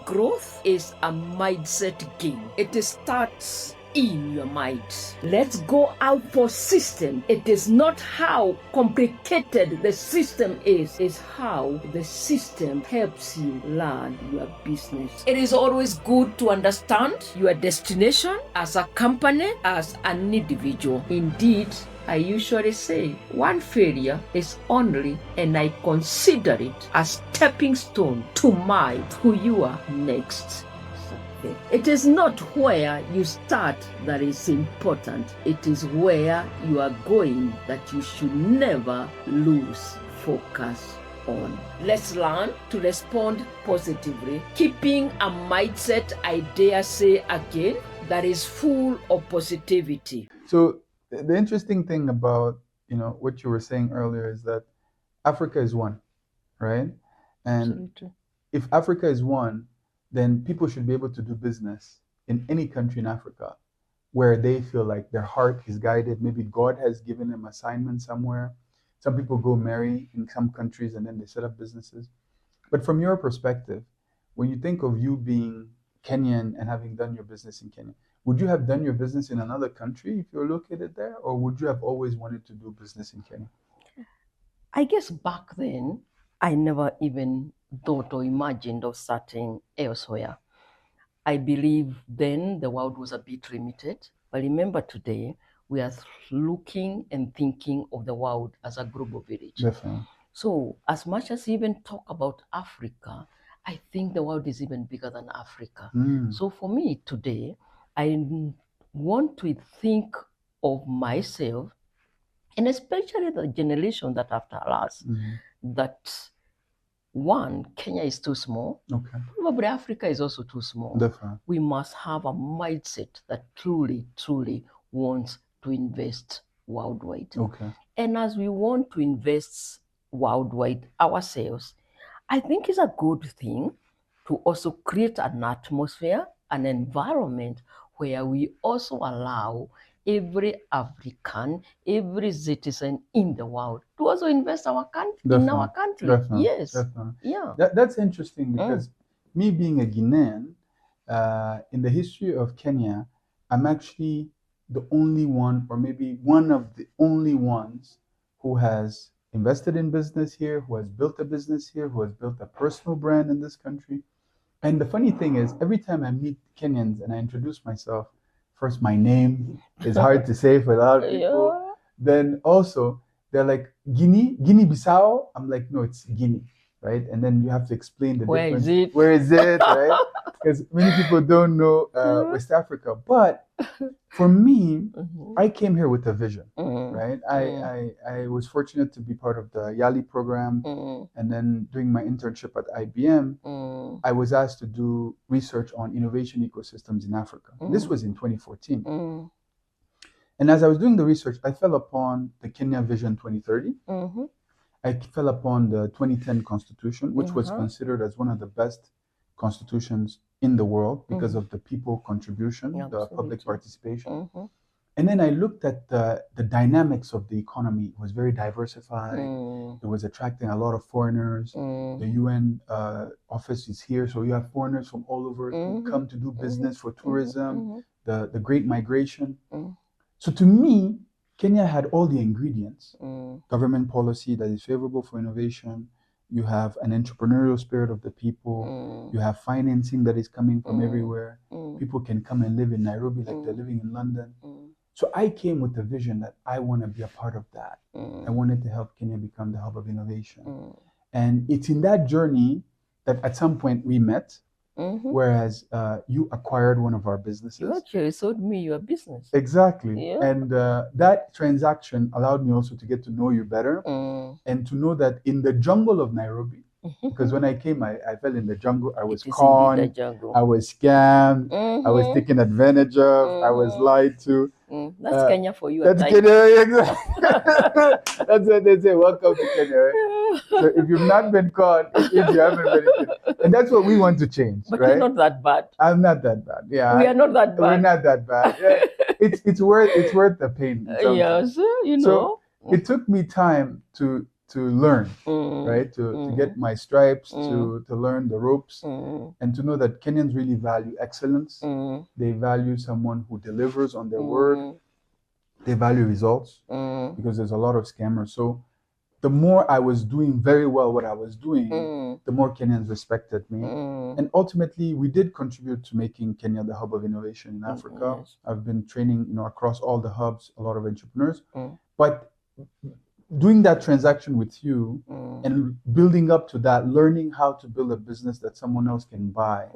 growth is a mindset game. It starts in your mind. Let's go out for system. It is not how complicated the system is how the system helps you learn your business. It is always good to understand your destination as a company, as an individual. Indeed, I usually say one failure is only, and I consider it a stepping stone to who you are next. It is not where you start that is important. It is where you are going that you should never lose focus on. Let's learn to respond positively, keeping a mindset, I dare say again, that is full of positivity. So the interesting thing about what you were saying earlier is that Africa is one, right? And Absolutely. If Africa is one, then people should be able to do business in any country in Africa where they feel like their heart is guided. Maybe God has given them assignment somewhere. Some people go marry in some countries and then they set up businesses. But from your perspective, when you think of you being Kenyan and having done your business in Kenya, would you have done your business in another country if you're located there? Or would you have always wanted to do business in Kenya? I guess back then, I never even thought or imagined of starting elsewhere. I believe then the world was a bit limited. But remember today, we are looking and thinking of the world as a global village. Definitely. So as much as we even talk about Africa, I think the world is even bigger than Africa. So for me today, I want to think of myself, and especially the generation that after us, that one, Kenya is too small. Okay. Probably Africa is also too small. Definitely. We must have a mindset that truly, truly wants to invest worldwide. Okay. And as we want to invest worldwide ourselves, I think it's a good thing to also create an atmosphere, an environment where we also allow every African, every citizen in the world to also invest in our country. Definitely. Yes. Definitely. Yeah. That's interesting because me being a Guinean, in the history of Kenya, I'm actually the only one, or maybe one of the only ones, who has invested in business here, who has built a business here, who has built a personal brand in this country. And the funny thing is, every time I meet Kenyans and I introduce myself, first, my name is hard to say for a lot of people. Yeah. Then also, they're like, Guinea-Bissau? I'm like, no, it's Guinea, right? And then you have to explain the difference. Where is it, right? Because many people don't know West Africa. But for me, I came here with a vision, right? I was fortunate to be part of the YALI program. And then doing my internship at IBM, I was asked to do research on innovation ecosystems in Africa. This was in 2014. And as I was doing the research, I fell upon the Kenya Vision 2030. I fell upon the 2010 Constitution, which was considered as one of the best constitutions in the world because of the people contribution, the public participation. And then I looked at the dynamics of the economy. It was very diversified. It was attracting a lot of foreigners. The UN office is here, so you have foreigners from all over who come to do business for tourism, the Great Migration. So to me, Kenya had all the ingredients. Government policy that is favorable for innovation. You have an entrepreneurial spirit of the people. You have financing that is coming from everywhere. People can come and live in Nairobi like they're living in London. So I came with the vision that I want to be a part of that. I wanted to help Kenya become the hub of innovation. And it's in that journey that at some point we met, whereas you acquired one of our businesses. You actually sold me your business. Exactly. Yeah. And that transaction allowed me also to get to know you better and to know that in the jungle of Nairobi, because when I came, I fell in the jungle. I was conned, I was scammed, I was taken advantage of, I was lied to. That's Kenya for you. That's Kenya, exactly. That's what they say. Welcome to Kenya, right? So if you've not been conned, if you haven't been, and that's what we want to change, but right? You're not that bad. I'm not that bad. Yeah, we are not that bad. We're not that bad. Yeah. It's worth the pain. Yes, you know. So it took me time to learn, right? To get my stripes, to learn the ropes, and to know that Kenyans really value excellence. They value someone who delivers on their word. They value results because there's a lot of scammers. So the more I was doing very well what I was doing, the more Kenyans respected me. And ultimately, we did contribute to making Kenya the hub of innovation in Africa. Yes. I've been training, across all the hubs, a lot of entrepreneurs. But doing that transaction with you and building up to that, learning how to build a business that someone else can buy,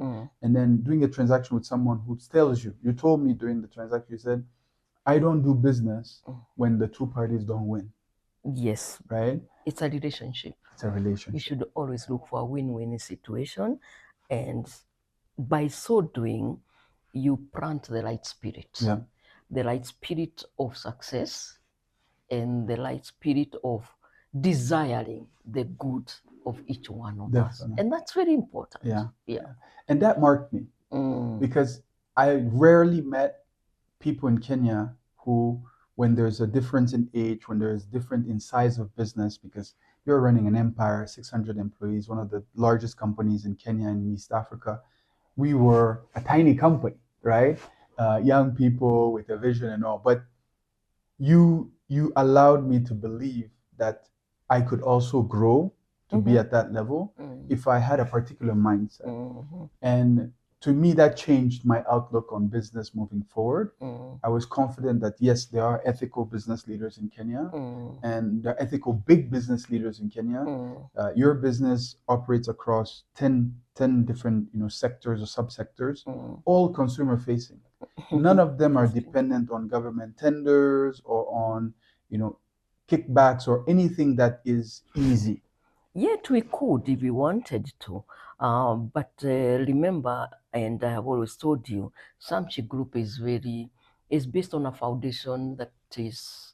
and then doing a transaction with someone who tells you, you told me during the transaction, you said, I don't do business when the two parties don't win. Yes. Right? It's a relationship. It's a relationship. You should always look for a win-win situation. And by so doing, you plant the right spirit. Yeah. The right spirit of success and the right spirit of desiring the good of each one of us. And that's very important. Yeah. And that marked me because I rarely met people in Kenya who, when there's a difference in age, when there's different in size of business, because you're running an empire, 600 employees, one of the largest companies in Kenya and in East Africa. We were a tiny company, right? Young people with a vision and all. But you allowed me to believe that I could also grow to be at that level if I had a particular mindset. And to me, that changed my outlook on business moving forward. I was confident that, yes, there are ethical business leaders in Kenya, and there are ethical big business leaders in Kenya. Your business operates across 10 different sectors or subsectors, all consumer facing. None of them are dependent on government tenders or on kickbacks or anything that is easy. Yet we could if we wanted to. But remember, and I have always told you, Samchi Group is based on a foundation that is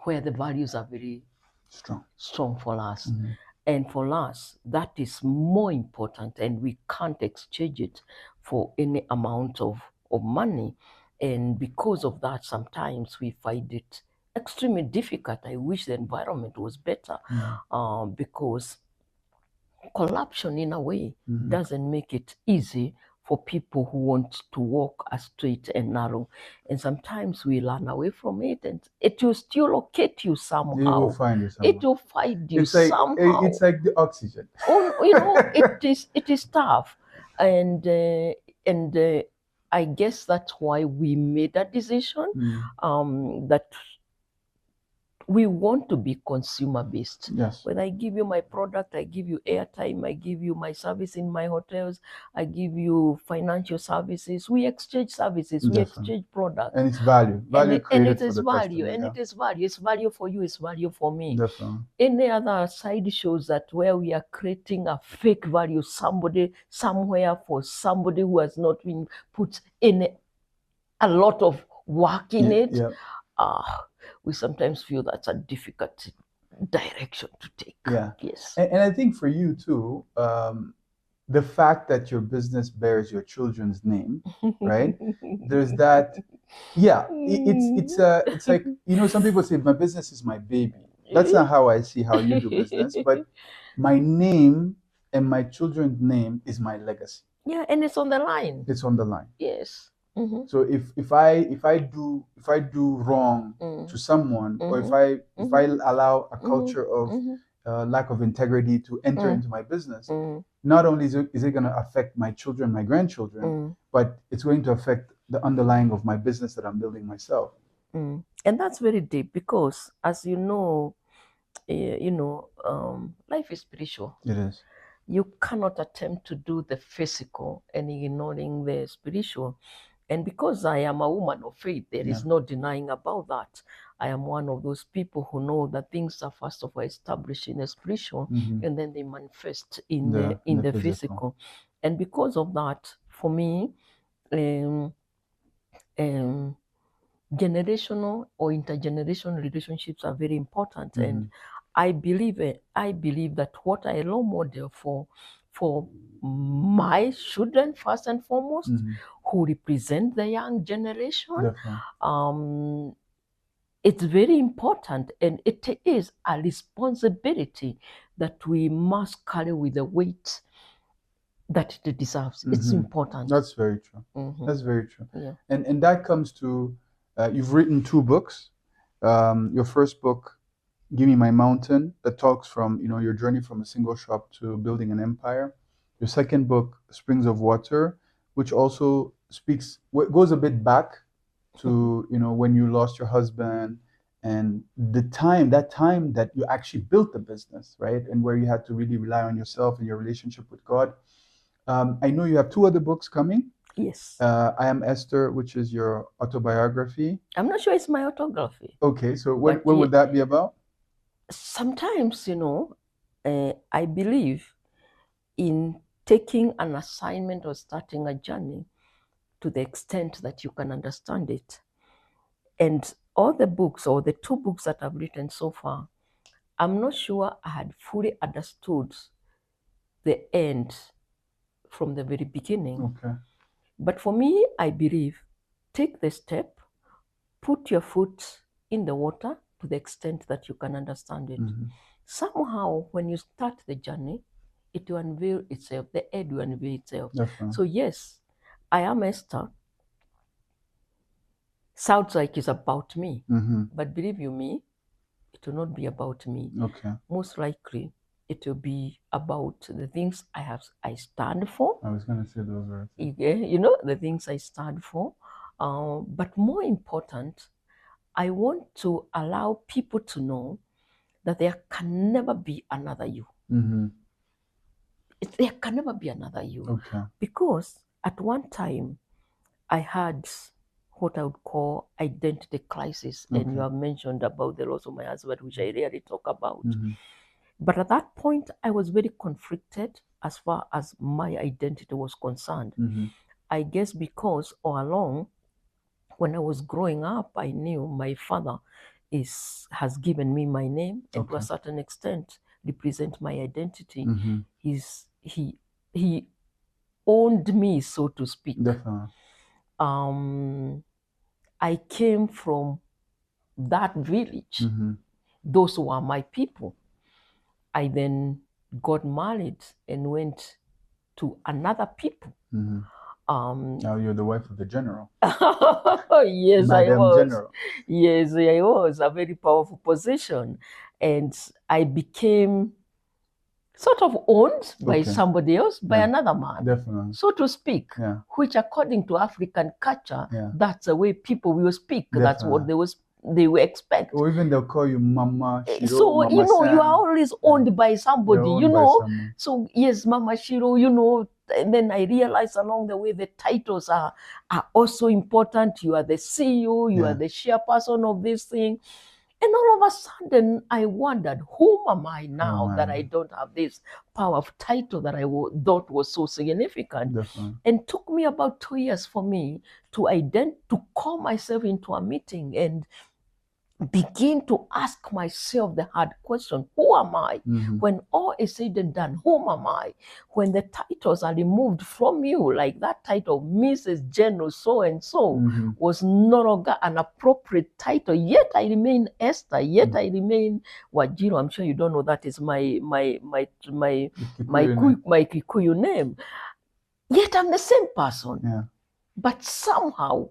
where the values are very strong for us. And for us, that is more important, and we can't exchange it for any amount of money. And because of that, sometimes we find it extremely difficult. I wish the environment was better, because corruption, in a way, doesn't make it easy for people who want to walk a straight and narrow. And sometimes we run away from it, and it will still locate you somehow. It will find you somehow. It will find you somehow. It's like the oxygen. It is tough. And I guess that's why we made a decision that we want to be consumer based. Yes. When I give you my product, I give you airtime, I give you my service in my hotels, I give you financial services. We exchange services, we exchange products. And it's value. Value created for the value, customer. and it is value. It's value for you, it's value for me. Definitely. Any other side shows that where we are creating a fake value, somebody somewhere for somebody who has not been put in a lot of work in it. We sometimes feel that's a difficult direction to take. Yeah. Yes. And I think for you too, the fact that your business bears your children's name, right? There's that. Yeah. It's like, some people say my business is my baby. That's not how I see how you do business, but my name and my children's name is my legacy. Yeah, and it's on the line. It's on the line. Yes. So if I do wrong to someone, or if I allow a culture of lack of integrity to enter into my business, not only is it going to affect my children, my grandchildren, but it's going to affect the underlying of my business that I'm building myself. And that's very deep, because as you know, life is spiritual. It is. You cannot attempt to do the physical and ignoring the spiritual. And because I am a woman of faith, there is no denying about that. I am one of those people who know that things are first of all established in the spiritual, and then they manifest in the physical. And because of that, for me, generational or intergenerational relationships are very important. And I believe that what I role model for my children, first and foremost, who represent the young generation, it's very important, and it is a responsibility that we must carry with the weight that it deserves. It's important. That's very true. That's very true. Yeah. And that comes to, you've written 2 books. Your first book, Give Me My Mountain, that talks from, your journey from a single shop to building an empire. Your second book, Springs of Water, which also goes a bit back to, when you lost your husband and that time that you actually built the business, right? And where you had to really rely on yourself and your relationship with God. I know you have 2 other books coming. Yes. I Am Esther, which is your autobiography. I'm not sure it's my autobiography. Okay, so what would that be about? Sometimes, I believe in taking an assignment or starting a journey to the extent that you can understand it. And all the books, or the 2 books that I've written so far, I'm not sure I had fully understood the end from the very beginning. Okay. But for me, I believe, take the step, put your foot in the water to the extent that you can understand it. Somehow, when you start the journey, it will unveil itself, the end will unveil itself. Definitely. So yes, I Am Esther sounds like it's about me, but believe you me, it will not be about me. Okay. Most likely, it will be about the things I stand for. I was going to say those words. The things I stand for. But more important, I want to allow people to know that there can never be another you. There can never be another you. Okay. Because at one time, I had what I would call identity crisis. Okay. And you have mentioned about the loss of my husband, which I rarely talk about. But at that point, I was very conflicted as far as my identity was concerned. I guess because all along, when I was growing up, I knew my father has given me my name, and to a certain extent represent my identity. He owned me, so to speak. Definitely. I came from that village. Those were my people. I then got married and went to another people. Now you're the wife of the general. Yes, Madam I was. General. Yes, I was. A very powerful position. And I became sort of owned by somebody else, by another man. Definitely. So to speak, which according to African culture, that's the way people will speak. Definitely. That's what they will expect. Or even they'll call you Mama Shiro. So, Mama San. you are always owned by somebody, So, yes, Mama Shiro, and then I realized along the way the titles are also important. You are the CEO, you are the chairperson of this thing. And all of a sudden, I wondered, whom am I now that I don't have this power of title that I thought was so significant? Definitely. And it took me about 2 years for me to call myself into a meeting and begin to ask myself the hard question, who am I? When all is said and done, whom am I? When the titles are removed from you, like that title, Mrs. General so-and-so, was no longer an appropriate title, yet I remain Esther, yet I remain Wajiro. I'm sure you don't know that is my Kikuyu name. Yet I'm the same person. Yeah. But somehow,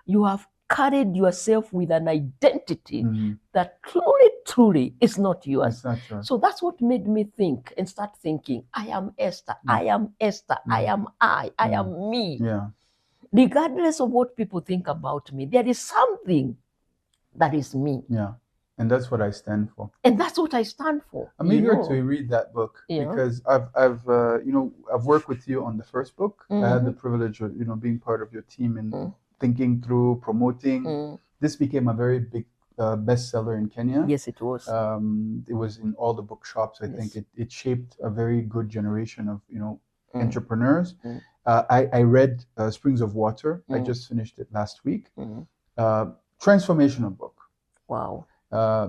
you have carried yourself with an identity that truly is not yours. It's not yours. So that's what made me think and start thinking, I am Esther, I am Esther, I am I am me. Yeah. Regardless of what people think about me, there is something that is me. Yeah. And that's what I stand for. And that's what I stand for. I'm eager to read that book because I've worked with you on the first book. I had the privilege of being part of your team and thinking through, promoting. This became a very big bestseller in Kenya. Yes, it was. It was in all the bookshops. I think it shaped a very good generation of entrepreneurs. I read Springs of Water. I just finished it last week. Transformational book. Wow.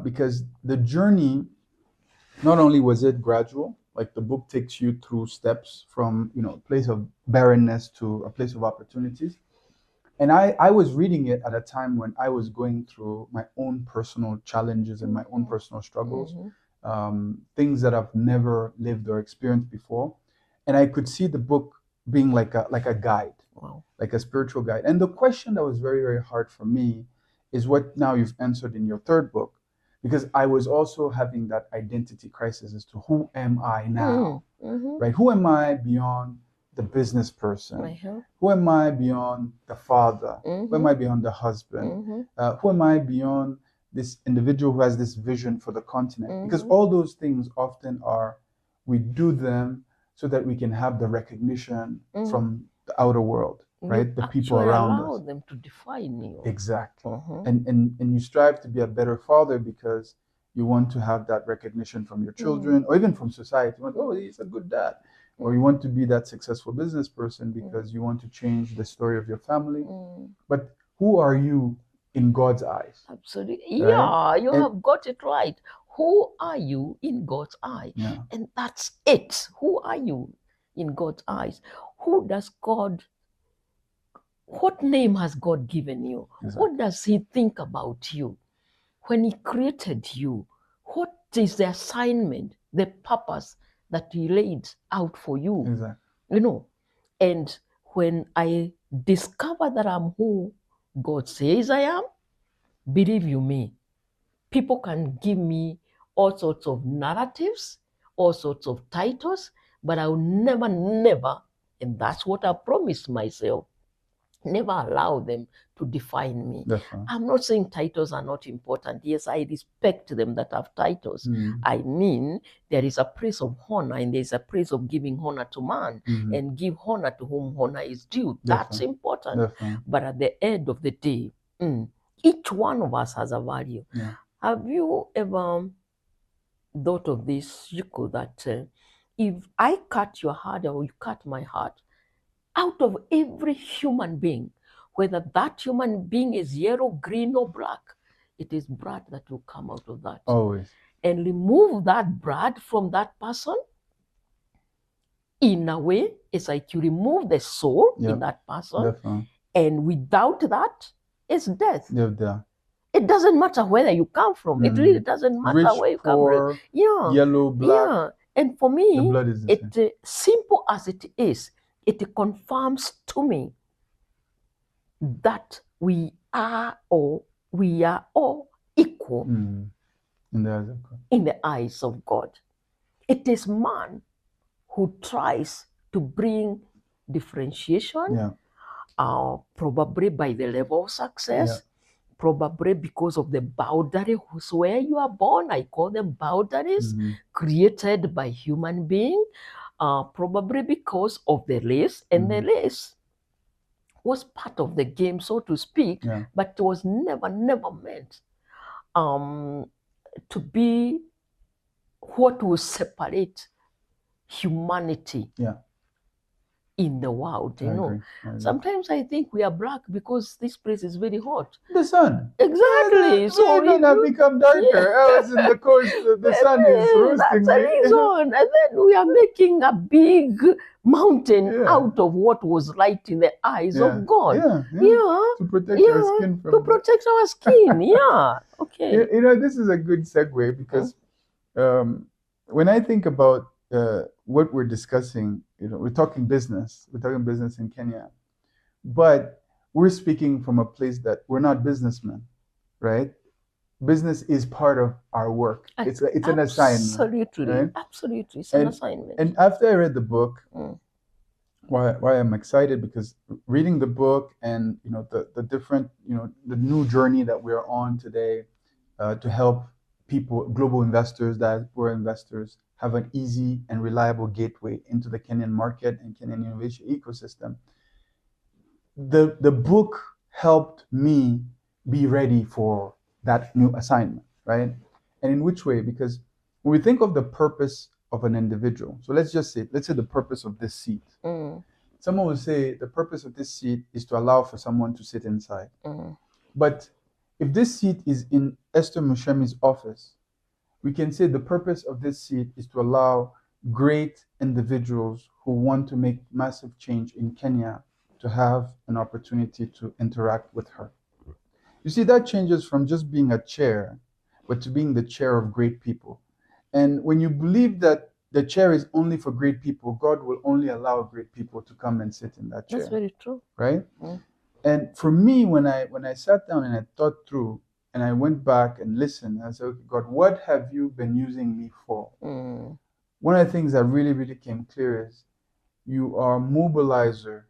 Because the journey, not only was it gradual, like the book takes you through steps from a place of barrenness to a place of opportunities, And I was reading it at a time when I was going through my own personal challenges and my own personal struggles, things that I've never lived or experienced before. And I could see the book being like a guide, like a spiritual guide. And the question that was very, very hard for me is what now you've answered in your third book, because I was also having that identity crisis as to who am I now, right? Who am I beyond the business person? Who am I beyond the father? Who am I beyond the husband? Who am I beyond this individual who has this vision for the continent? Because all those things often are, we do them so that we can have the recognition from the outer world, right? The people around us. Allow them to define you. Exactly. And you strive to be a better father because you want to have that recognition from your children or even from society. You want, oh, he's a good dad. Or you want to be that successful business person because you want to change the story of your family. But who are you in God's eyes? Absolutely. Right? Yeah, you have got it right. Who are you in God's eyes? Yeah. And that's it. Who are you in God's eyes? Who does God, what name has God given you? Exactly. What does He think about you? When He created you, what is the assignment, the purpose that He laid out for you? Exactly. You know, and when I discover that I'm who God says I am, believe you me, people can give me all sorts of narratives, all sorts of titles, but I'll never, and that's what I promised myself, never allow them to define me. I'm not saying titles are not important. Yes, I respect them that have titles. I mean, there is a place of honor and there's a place of giving honor to man and give honor to whom honor is due. That's important. But at the end of the day, each one of us has a value. Yeah. Have you ever thought of this, Chico, that if I cut your heart or you cut my heart, out of every human being, whether that human being is yellow, green, or black, it is blood that will come out of that. Always. And remove that blood from that person, in a way, it's like you remove the soul in that person. Definitely. And without that, it's death. Yeah. It doesn't matter where you come from. It really doesn't matter Rich, where you poor, come from. Yeah. Yellow, black. Yeah. And for me, the blood is the same. Simple as it is, it confirms to me that we are all equal in the eyes of God. In the eyes of God. It is man who tries to bring differentiation, probably by the level of success, probably because of the boundaries where you are born. I call them boundaries created by human beings. Probably because of the race, and the race was part of the game, so to speak, but it was never meant to be what will separate humanity in the world. You know, sometimes I think we are black because this place is very hot. The sun. Exactly. So it have become darker. I was in the coast. The sun is roasting. That's the reason. And then we are making a big mountain out of what was light in the eyes of God. To protect our skin from protect our skin. Okay. You know, this is a good segue because when I think about what we're discussing, you know, we're talking business in Kenya, but we're speaking from a place that we're not businessmen, right? Business is part of our work. It's an assignment. Absolutely, it's an assignment. And after I read the book, why I'm excited, because reading the book and, you know, the different, you know, the new journey that we're on today to help people, global investors, diaspora investors, have an easy and reliable gateway into the Kenyan market and Kenyan innovation ecosystem. The book helped me be ready for that new assignment, right? And in which way? Because when we think of the purpose of an individual, so let's say the purpose of this seat. Someone will say the purpose of this seat is to allow for someone to sit inside. But if this seat is in Esther Muchemi's office, we can say the purpose of this seat is to allow great individuals who want to make massive change in Kenya to have an opportunity to interact with her. You see, that changes from just being a chair, but to being the chair of great people. And when you believe that the chair is only for great people, God will only allow great people to come and sit in that chair. That's very true. Right? And for me, when I sat down and I thought through and I went back and listened, I said, okay, God, what have you been using me for? One of the things that really, really came clear is you are a mobilizer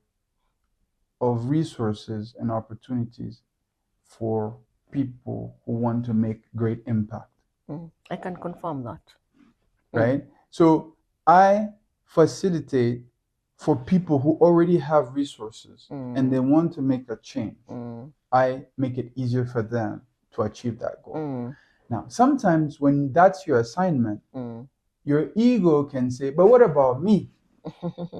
of resources and opportunities for people who want to make great impact. I can confirm that. Right? So I facilitate for people who already have resources and they want to make a change. I make it easier for them to achieve that goal. Now, sometimes when that's your assignment, your ego can say, but what about me?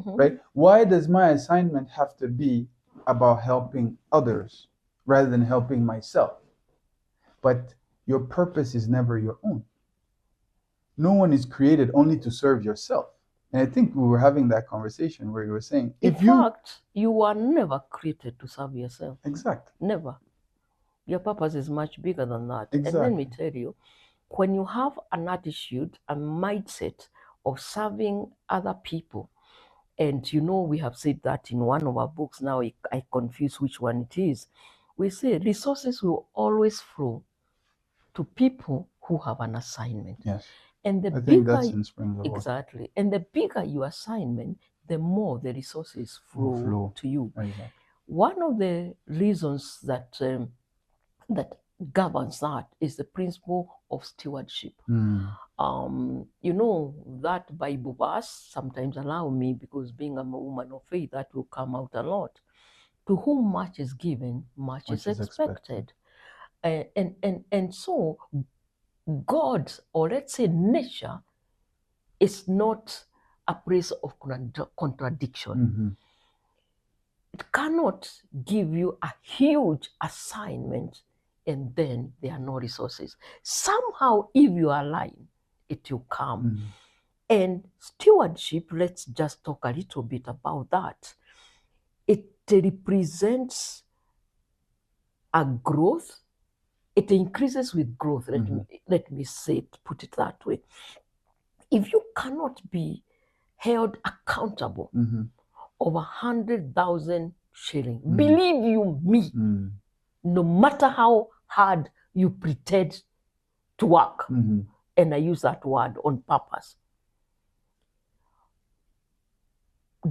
Right? Why does my assignment have to be about helping others rather than helping myself? But your purpose is never your own. No one is created only to serve yourself. And I think we were having that conversation where you were saying, in fact, you were never created to serve yourself. Exactly. Never. Your purpose is much bigger than that. Exactly. And let me tell you, when you have an attitude, a mindset of serving other people, and you know, we have said that in one of our books, now I confuse which one it is. We say resources will always flow to people who have an assignment. Yes. And the I bigger, think that's in Spring Law. Exactly. And the bigger your assignment, the more the resources flow to you. Exactly. One of the reasons that that governs that is the principle of stewardship. You know, that Bible verse sometimes allow me, because being a woman of faith, that will come out a lot. To whom much is given, much is expected. And so God, or let's say nature, is not a place of contradiction. It cannot give you a huge assignment and then there are no resources. Somehow, if you align, it will come. And stewardship, let's just talk a little bit about that. It represents a growth. It increases with growth. Let me say it, put it that way. If you cannot be held accountable of 100,000 shillings, believe you me, no matter how hard you pretend to work, and I use that word on purpose,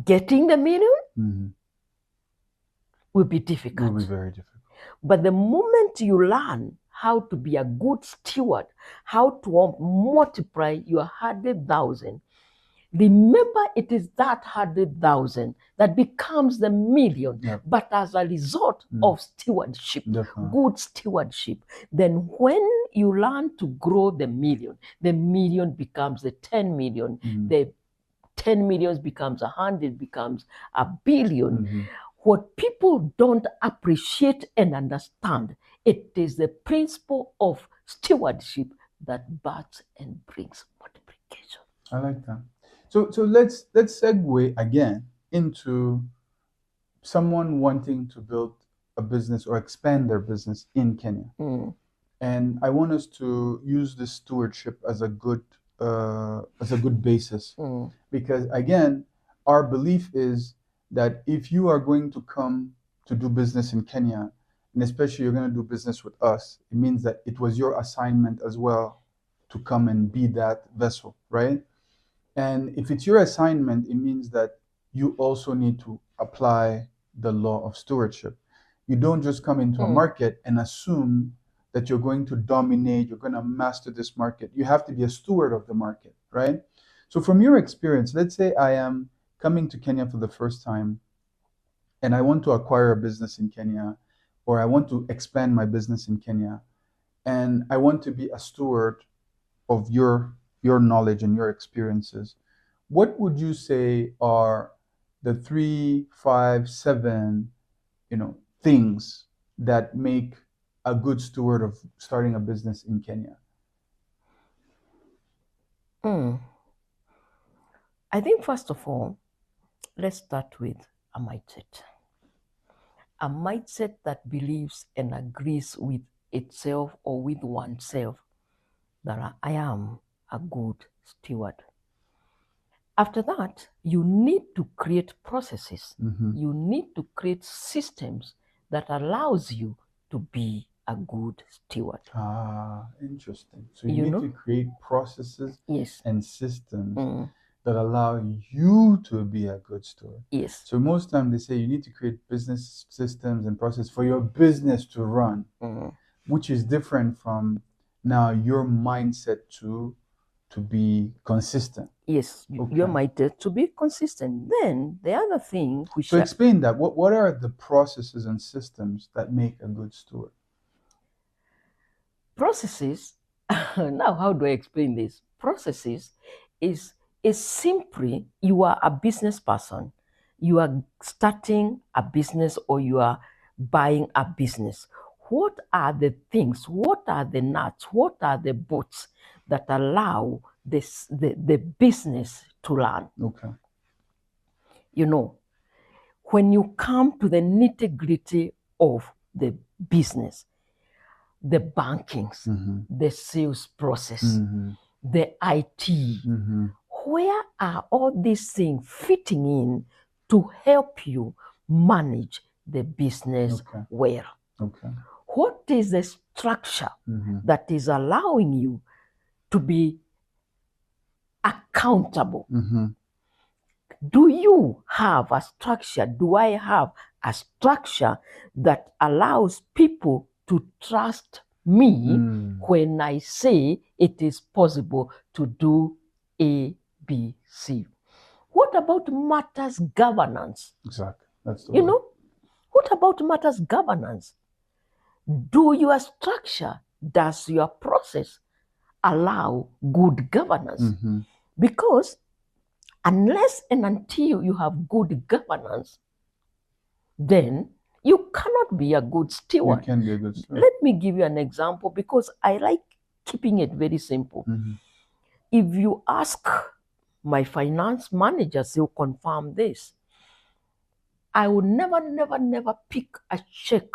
getting the million will be difficult. Will be very difficult. But the moment you learn how to be a good steward, how to multiply your 100,000, remember it is that 100,000 that becomes the million. But as a result of stewardship, good stewardship, then when you learn to grow the million becomes the 10 million, the 10 millions becomes 100, becomes a billion. What people don't appreciate and understand, it is the principle of stewardship that births and brings multiplication. I like that. So let's segue again into someone wanting to build a business or expand their business in Kenya. And I want us to use this stewardship as a good basis, because again, our belief is that if you are going to come to do business in Kenya, and especially you're going to do business with us, it means that it was your assignment as well to come and be that vessel, right? And if it's your assignment, it means that you also need to apply the law of stewardship. You don't just come into a market and assume that you're going to dominate, you're going to master this market. You have to be a steward of the market, right? So from your experience, let's say I am coming to Kenya for the first time and I want to acquire a business in Kenya, or I want to expand my business in Kenya, and I want to be a steward of your knowledge and your experiences. What would you say are the 3, 5, 7, things that make a good steward of starting a business in Kenya? I think first of all, let's start with a mindset. A mindset that believes and agrees with itself or with oneself that I am a good steward. After that, you need to create processes. You need to create systems that allows you to be a good steward. Ah, interesting. So you need to create processes and systems that allow you to be a good steward. Yes. So most times they say you need to create business systems and processes for your business to run, which is different from now your mindset to be consistent. Yes, your mindset to be consistent. Then the other thing which... So explain that. What are the processes and systems that make a good steward? Processes, now how do I explain this? Processes is simply you are a business person. You are starting a business or you are buying a business. What are the things, what are the nuts, what are the bolts that allow the business to run? Okay. You know, when you come to the nitty-gritty of the business, the bankings, the sales process, the IT, where are all these things fitting in to help you manage the business well? Okay. What is the structure that is allowing you to be accountable? Do you have a structure? Do I have a structure that allows people to trust me when I say it is possible to do A, B, C? What about matters governance? Exactly. That's the You word. know, what about matters governance? Do your structure, does your process allow good governance? Because unless and until you have good governance, then you cannot be a good steward. You can be a good steward. Let me give you an example because I like keeping it very simple. If you ask my finance managers, they'll confirm this. I will never pick a check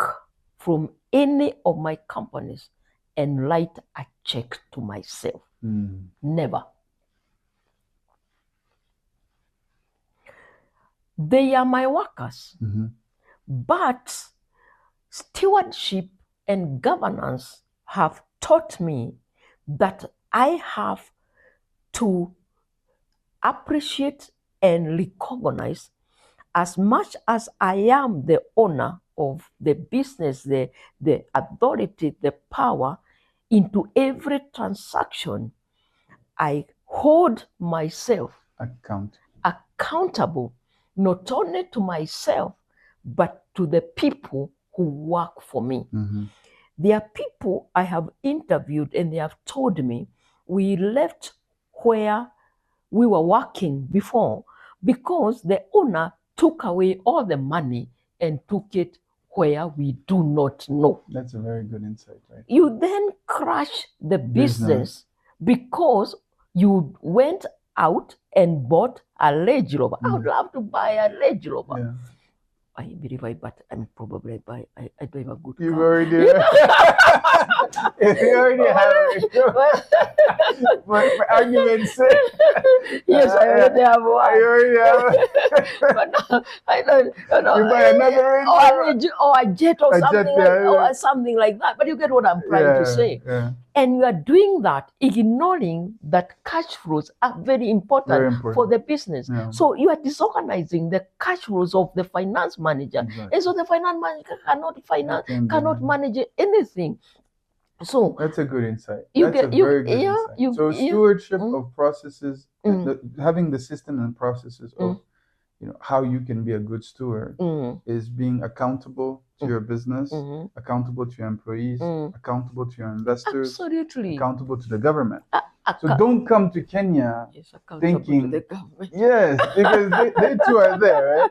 from any of my companies and write a check to myself. Never. They are my workers. But stewardship and governance have taught me that I have to appreciate and recognize, as much as I am the owner of the business, the authority, the power, into every transaction, I hold myself accountable, not only to myself, but to the people who work for me. There are people I have interviewed and they have told me, we left where we were working before because the owner took away all the money and took it where we do not know. That's a very good insight, right? You then crash the business because you went out and bought a Range Rover. I would love to buy a Range Rover. Yeah. I believe I drive a good car. You already you already have it. For argument's sake. Yes, I already have one. You already have it. But I don't know. You buy another Range Rover. Or a jet or something, or something like that. But you get what I'm trying to say. Yeah. And you are doing that, ignoring that cash flows are very important for the business. Yeah. So you are disorganizing the cash flows of the finance manager. Exactly. And so the finance manager cannot manage anything. So that's a good insight. That's a very good insight. So stewardship of processes, having the system and processes of how you can be a good steward is being accountable to your business, accountable to your employees, accountable to your investors, absolutely, accountable to the government. So don't come to Kenya thinking, to the government. Yes, because they too are there, right?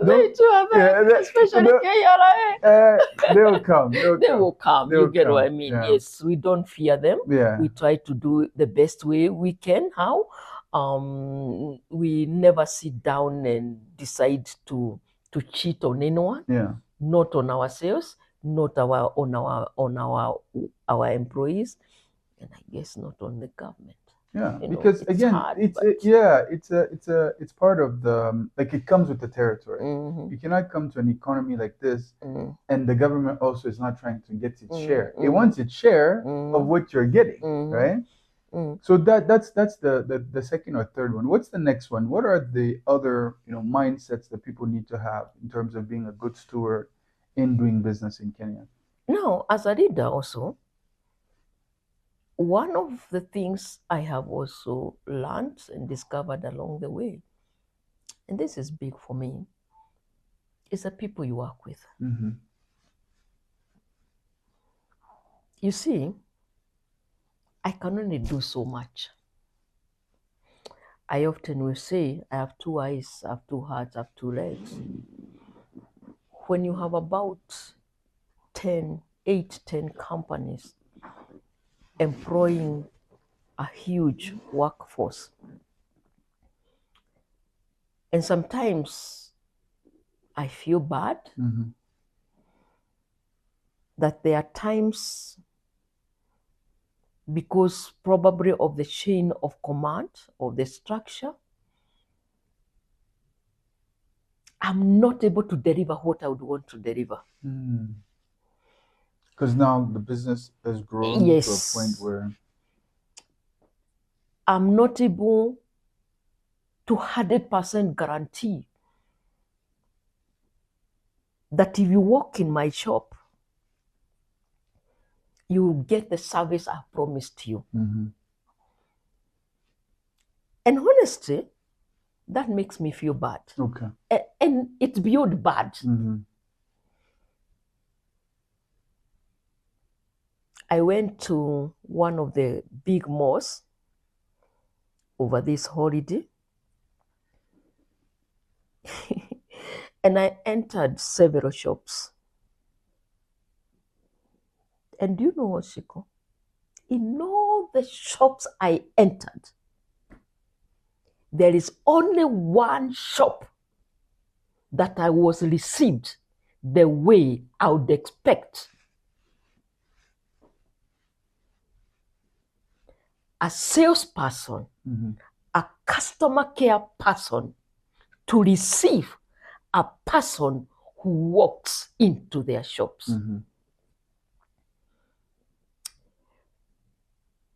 They too are there, especially Kenya, right? They will come. They will come. You get what I mean? Yeah. Yes, we don't fear them. Yeah. We try to do the best way we can. How? We never sit down and decide to cheat on anyone. Yeah. not on our sales, not on our employees, and I guess not on the government. Yeah, because again, hard, it's part of the like it comes with the territory. You cannot come to an economy like this, and the government also is not trying to get its share. It wants its share of what you're getting, right? So that's the second or third one. What's the next one? What are the other mindsets that people need to have in terms of being a good steward in doing business in Kenya? Now, as a leader also, one of the things I have also learned and discovered along the way, and this is big for me, is the people you work with. You see, I can only do so much. I often will say, I have 2 eyes, I have 2 hearts, I have 2 legs. When you have about 10 companies employing a huge workforce, and sometimes I feel bad that there are times, because probably of the chain of command, of the structure, I'm not able to deliver what I would want to deliver. Because now the business has grown to a point where I'm not able to 100% guarantee that if you walk in my shop, you will get the service I promised you. And honestly, that makes me feel bad. Okay. And it's beyond bad. I went to one of the big malls over this holiday. And I entered several shops. And do you know what, Chico? In all the shops I entered, there is only one shop that I was received the way I would expect a salesperson, a customer care person to receive a person who walks into their shops.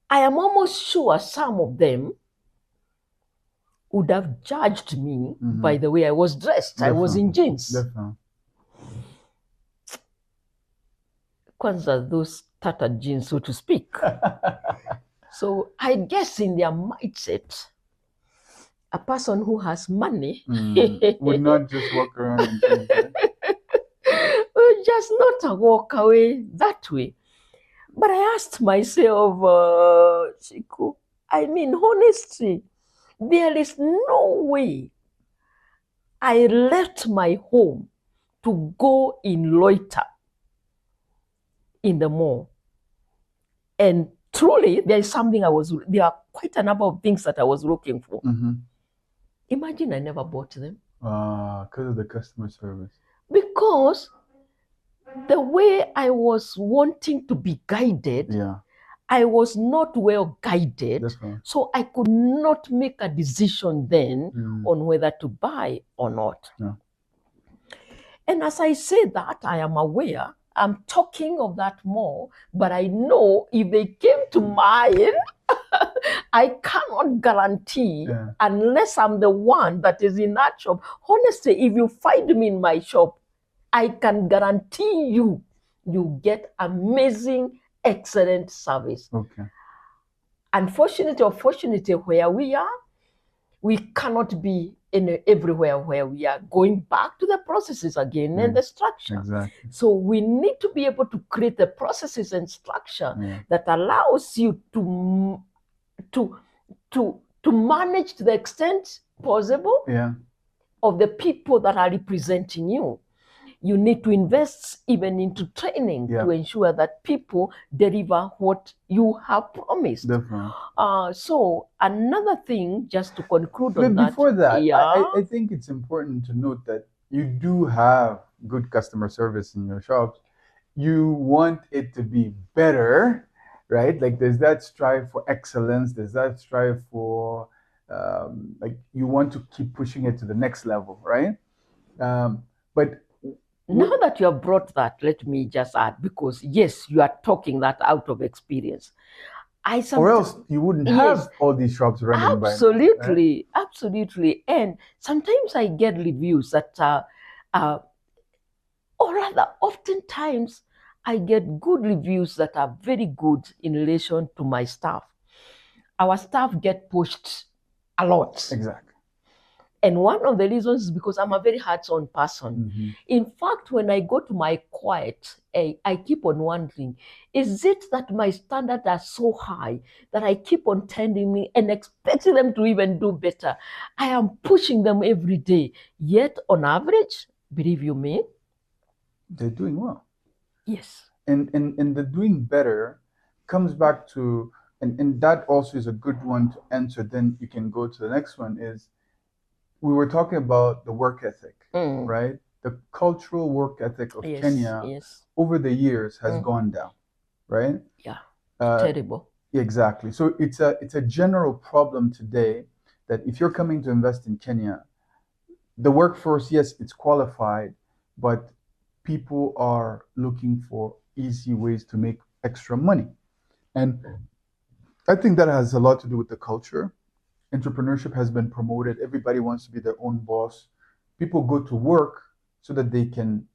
I am almost sure some of them would have judged me by the way I was dressed. Definitely. I was in jeans. Definitely. Kwanza, those tattered jeans, so to speak. So I guess in their mindset, a person who has money would not just walk around in jeans. Would just not walk away that way. But I asked myself, Chico, I mean, honestly, there is no way I left my home to go in loiter in the mall. And truly, there are quite a number of things that I was looking for. Imagine I never bought them. Because of the customer service. Because the way I was wanting to be guided, I was not well guided. So I could not make a decision then on whether to buy or not. And as I say that, I am aware, I'm talking of that more, but I know if they came to mine, I cannot guarantee unless I'm the one that is in that shop. Honestly, if you find me in my shop, I can guarantee you get amazing, excellent service. Okay. Unfortunately or fortunately, where we are, we cannot be everywhere where we are going back to the processes again and the structure. Exactly. So we need to be able to create the processes and structure that allows you to manage to the extent possible of the people that are representing you. You need to invest even into training to ensure that people deliver what you have promised. Definitely. So another thing, just to conclude on that. Before that, I think it's important to note that you do have good customer service in your shops, you want it to be better, right? Like there's that strive for excellence, there's that strive for like you want to keep pushing it to the next level, right? But now that you have brought that, let me just add, because yes, you are talking that out of experience. Or else you wouldn't have all these shops running by now, absolutely, right? Absolutely. And sometimes I get reviews that or rather, oftentimes I get good reviews that are very good in relation to my staff. Our staff get pushed a lot. Exactly. And one of the reasons is because I'm a very hands-on person. Mm-hmm. In fact, when I go to my quiet, I keep on wondering, is it that my standards are so high that I keep on tending me and expecting them to even do better? I am pushing them every day. Yet, on average, believe you me, they're doing well. Yes. And the doing better comes back to, and that also is a good one to answer. Then you can go to the next one is, we were talking about the work ethic, right? The cultural work ethic of Kenya over the years has gone down, right? Yeah, terrible. Exactly. So it's a general problem today that if you're coming to invest in Kenya, the workforce, yes, it's qualified, but people are looking for easy ways to make extra money. And I think that has a lot to do with the culture. Entrepreneurship has been promoted. Everybody wants to be their own boss. People go to work so that they can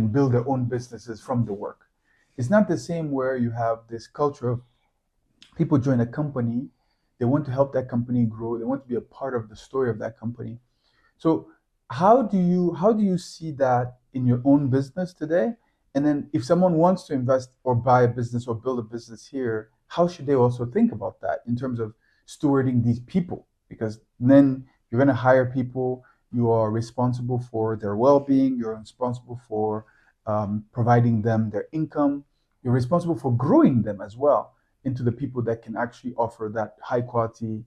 build their own businesses from the work. It's not the same where you have this culture of people join a company, they want to help that company grow, they want to be a part of the story of that company. So how do you see that in your own business today? And then if someone wants to invest or buy a business or build a business here, how should they also think about that in terms of stewarding these people? Because then you're going to hire people, you are responsible for their well-being, you're responsible for providing them their income, you're responsible for growing them as well into the people that can actually offer that high quality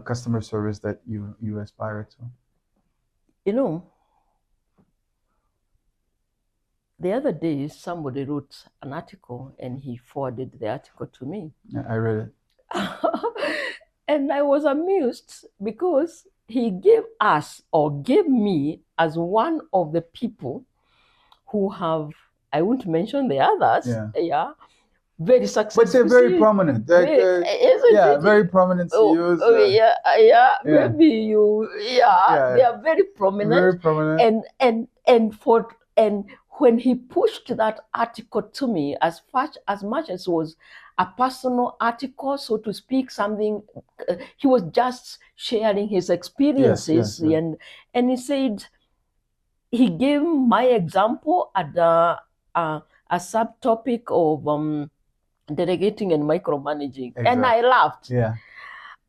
customer service that you aspire to. You know, the other day somebody wrote an article and he forwarded the article to me. Yeah, I read it. And I was amused because he gave us, or gave me, as one of the people who have, I won't mention the others, very successful. But they're very prominent. Very prominent CEOs. Maybe you, they are very prominent. Very prominent. And when he pushed that article to me, as much as it was a personal article, so to speak, something, he was just sharing his experiences. And he said, he gave my example at a subtopic of delegating and micromanaging. Exactly. And I laughed.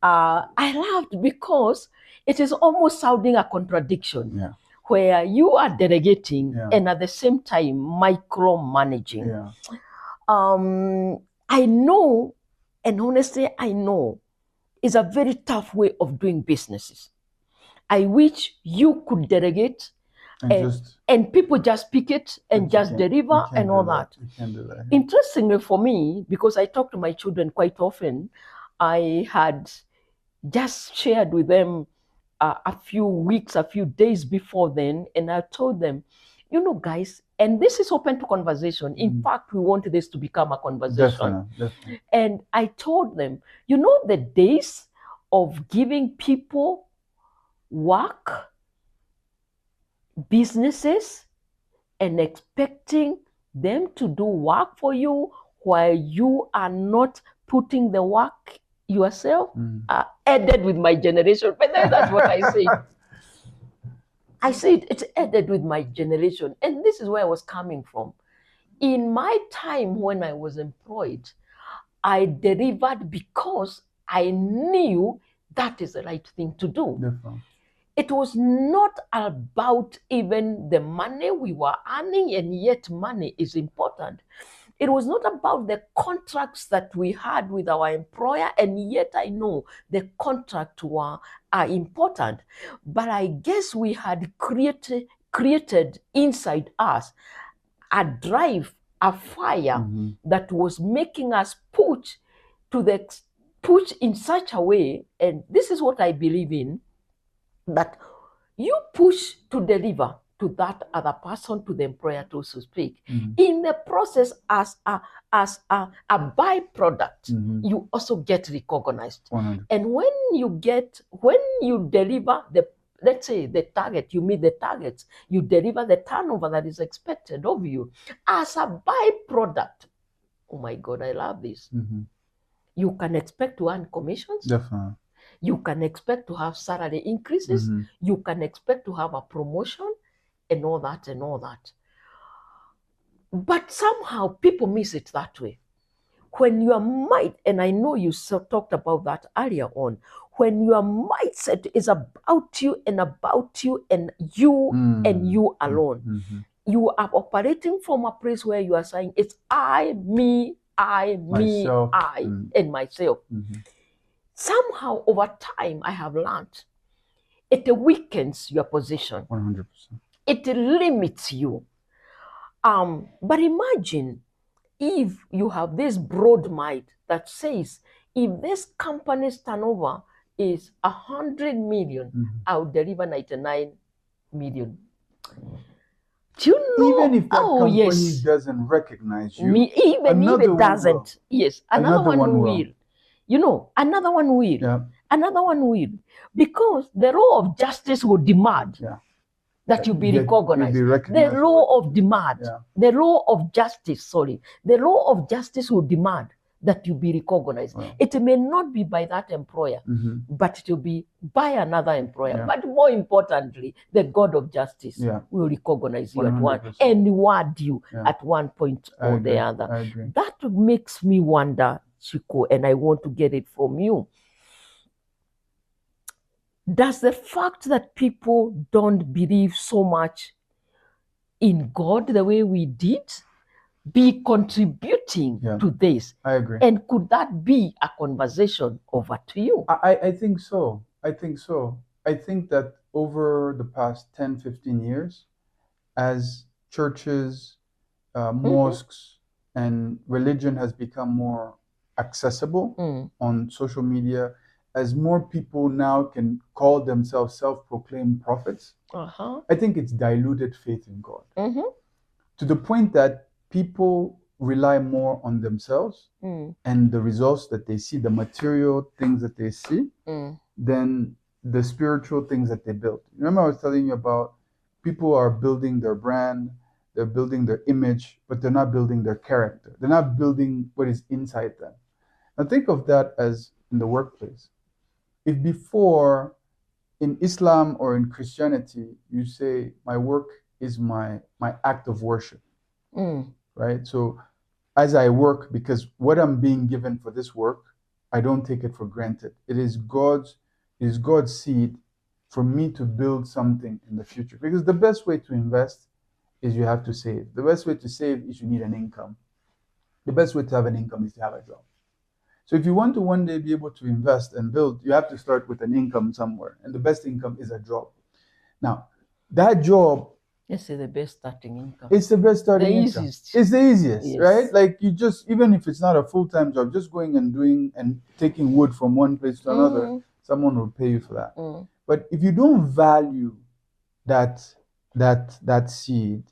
I laughed because it is almost sounding a contradiction. Where you are delegating and at the same time micromanaging. I know, and honestly, I know it's a very tough way of doing businesses. I wish you could delegate and people just pick it and just deliver and all that. Interestingly for me, because I talk to my children quite often, I had just shared with them a few days before then, and I told them, you know, guys, and this is open to conversation. In fact, we want this to become a conversation. Definitely. And I told them, you know, the days of giving people work, businesses, and expecting them to do work for you while you are not putting the work yourself, ended with my generation. But that's what I say. I said it's ended with my generation. And this is where I was coming from. In my time when I was employed, I delivered because I knew that is the right thing to do. Definitely. It was not about even the money we were earning, and yet money is important. It was not about the contracts that we had with our employer, and yet I know the contracts are important. But I guess we had created created inside us a drive, a fire that was making us push in such a way. And this is what I believe in, that you push to deliver to that other person, to the employer, to speak. In the process, as a byproduct, you also get recognized. 100%. And when you deliver let's say the target, you meet the targets, you deliver the turnover that is expected of you as a byproduct. Oh my God, I love this. You can expect to earn commissions. Definitely. You can expect to have salary increases. You can expect to have a promotion and all that and all that. But somehow people miss it that way. When your mind, and I know you talked about that earlier on, when your mindset is about you and you and you alone, you are operating from a place where you are saying it's I, me, myself, and myself. Somehow over time, I have learned, it weakens your position. 100%. It limits you. But imagine if you have this broad mind that says, if this company's turnover is 100 million, I'll deliver 99 million. Do you know? Even if that company doesn't recognize you, even if it doesn't, yes, another one will. You know, another one will. Yeah. Another one will. Because the law of justice will demand that you be recognized. The law of demand, the law of justice, the law of justice will demand that you be recognized. It may not be by that employer, but it will be by another employer. But more importantly, the God of justice will recognize you 100%. At one and reward you at one point or the other. I agree. That makes me wonder, Chico, and I want to get it from you. Does the fact that people don't believe so much in God the way we did be contributing to this? I agree. And could that be a conversation over to you? I think so. I think that over the past 10, 15 years, as churches, mosques, and religion has become more accessible on social media, as more people now can call themselves self-proclaimed prophets, I think it's diluted faith in God. To the point that people rely more on themselves and the results that they see, the material things that they see, than the spiritual things that they built. Remember I was telling you about people are building their brand, they're building their image, but they're not building their character. They're not building what is inside them. Now think of that as in the workplace. If before in Islam or in Christianity, you say, my work is my act of worship, right? So as I work, because what I'm being given for this work, I don't take it for granted. It is God's seed for me to build something in the future. Because the best way to invest is you have to save. The best way to save is you need an income. The best way to have an income is to have a job. So if you want to one day be able to invest and build, you have to start with an income somewhere. And the best income is a job. Now, that job... It's the best starting income. It's the best starting income. Easiest. It's the easiest, right? Like you just, even if it's not a full-time job, just going and doing and taking wood from one place to another, someone will pay you for that. But if you don't value that seed,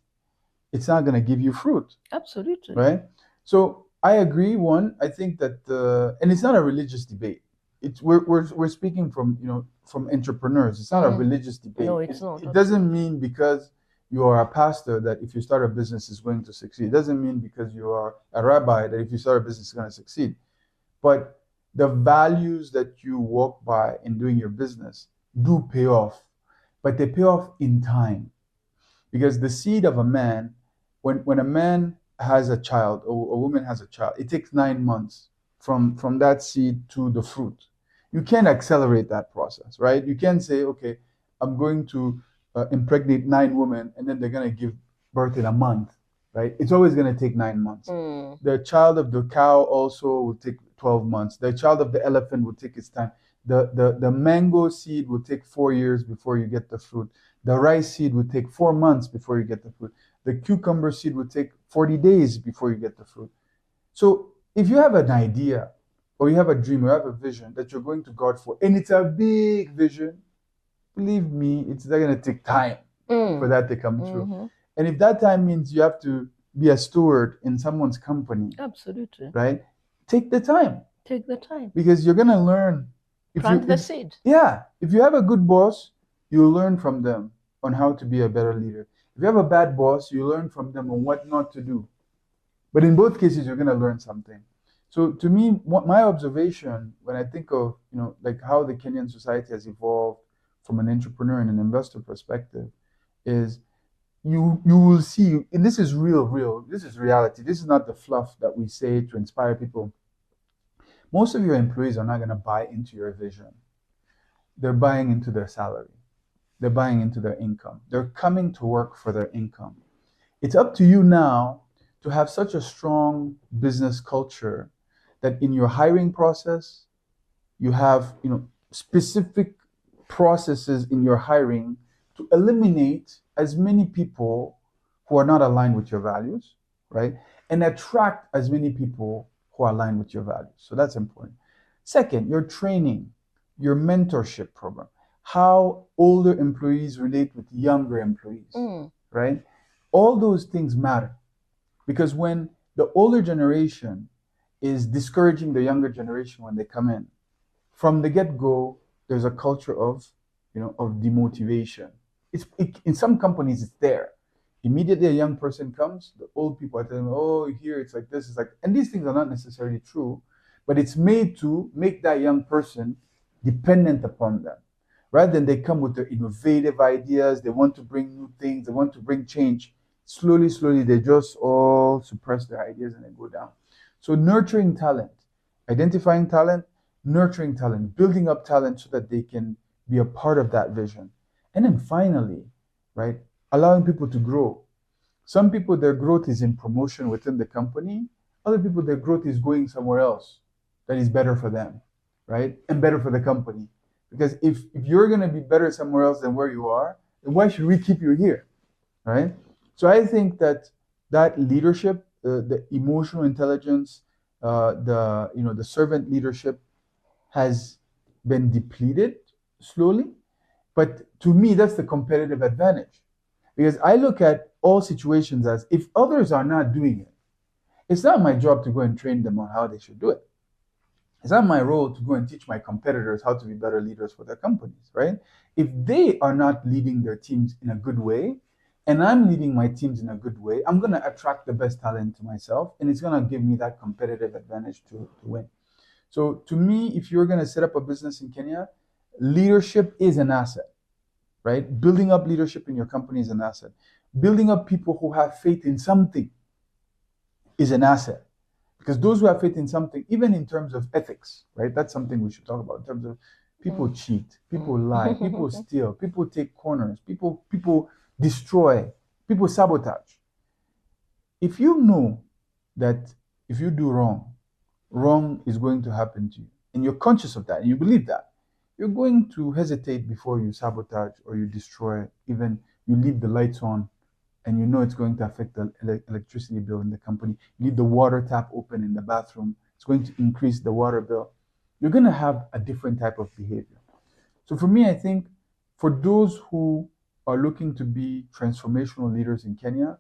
it's not going to give you fruit. Absolutely. Right? So I agree. I think that, and it's not a religious debate. We're speaking from from entrepreneurs. It's not a religious debate. No, it's not. It doesn't mean because you are a pastor that if you start a business is going to succeed. It doesn't mean because you are a rabbi that if you start a business is going to succeed. But the values that you walk by in doing your business do pay off, but they pay off in time, because the seed of a man, when a man has a child or a woman has a child, it takes 9 months from that seed to the fruit. You can't accelerate that process, right? You can't say, okay, I'm going to impregnate 9 women and then they're going to give birth in a month, right? It's always going to take 9 months. The child of the cow also will take 12 months. The child of the elephant will take its time. The mango seed will take 4 years before you get the fruit. The rice seed will take 4 months before you get the fruit. The cucumber seed will take 40 days before you get the fruit. So if you have an idea or you have a dream or you have a vision that you're going to God for, and it's a big vision, believe me, it's not going to take time for that to come true. And if that time means you have to be a steward in someone's company, absolutely, right? Take the time. Take the time. Because you're going to learn. Plant the seed. Yeah. If you have a good boss, you'll learn from them on how to be a better leader. If you have a bad boss, you learn from them on what not to do. But in both cases, you're going to learn something. So to me, what my observation when I think of, like how the Kenyan society has evolved from an entrepreneur and an investor perspective is you will see, and this is real, this is reality. This is not the fluff that we say to inspire people. Most of your employees are not going to buy into your vision. They're buying into their salary. They're buying into their income. They're coming to work for their income. It's up to you now to have such a strong business culture that in your hiring process, you have, specific processes in your hiring to eliminate as many people who are not aligned with your values, right? And attract as many people who are aligned with your values. So that's important. Second, your training, your mentorship program, how older employees relate with younger employees, right? All those things matter. Because when the older generation is discouraging the younger generation when they come in, from the get-go, there's a culture of demotivation. In some companies, it's there. Immediately a young person comes, the old people are telling them, oh, here it's like this, it's like, and these things are not necessarily true, but it's made to make that young person dependent upon them. Rather than they come with their innovative ideas, they want to bring new things, they want to bring change. Slowly, they just all suppress their ideas and they go down. So nurturing talent, identifying talent, nurturing talent, building up talent so that they can be a part of that vision. And then finally, right, allowing people to grow. Some people, their growth is in promotion within the company. Other people, their growth is going somewhere else that is better for them, right? And better for the company. Because if you're going to be better somewhere else than where you are, then why should we keep you here, right? So I think that leadership, the emotional intelligence, the servant leadership has been depleted slowly. But to me, that's the competitive advantage. Because I look at all situations as if others are not doing it, it's not my job to go and train them on how they should do it. It's not my role to go and teach my competitors how to be better leaders for their companies, right? If they are not leading their teams in a good way, and I'm leading my teams in a good way, I'm going to attract the best talent to myself, and it's going to give me that competitive advantage to win. So to me, if you're going to set up a business in Kenya, leadership is an asset, right? Building up leadership in your company is an asset. Building up people who have faith in something is an asset. Because those who have faith in something, even in terms of ethics, right? That's something we should talk about in terms of people cheat, people lie, people steal, people take corners, people destroy, people sabotage. If you know that if you do wrong is going to happen to you, and you're conscious of that, and you believe that, you're going to hesitate before you sabotage or you destroy, even you leave the lights on, and you know it's going to affect the electricity bill in the company. You leave the water tap open in the bathroom, it's going to increase the water bill. You're going to have a different type of behavior. So for me, I think for those who are looking to be transformational leaders in Kenya,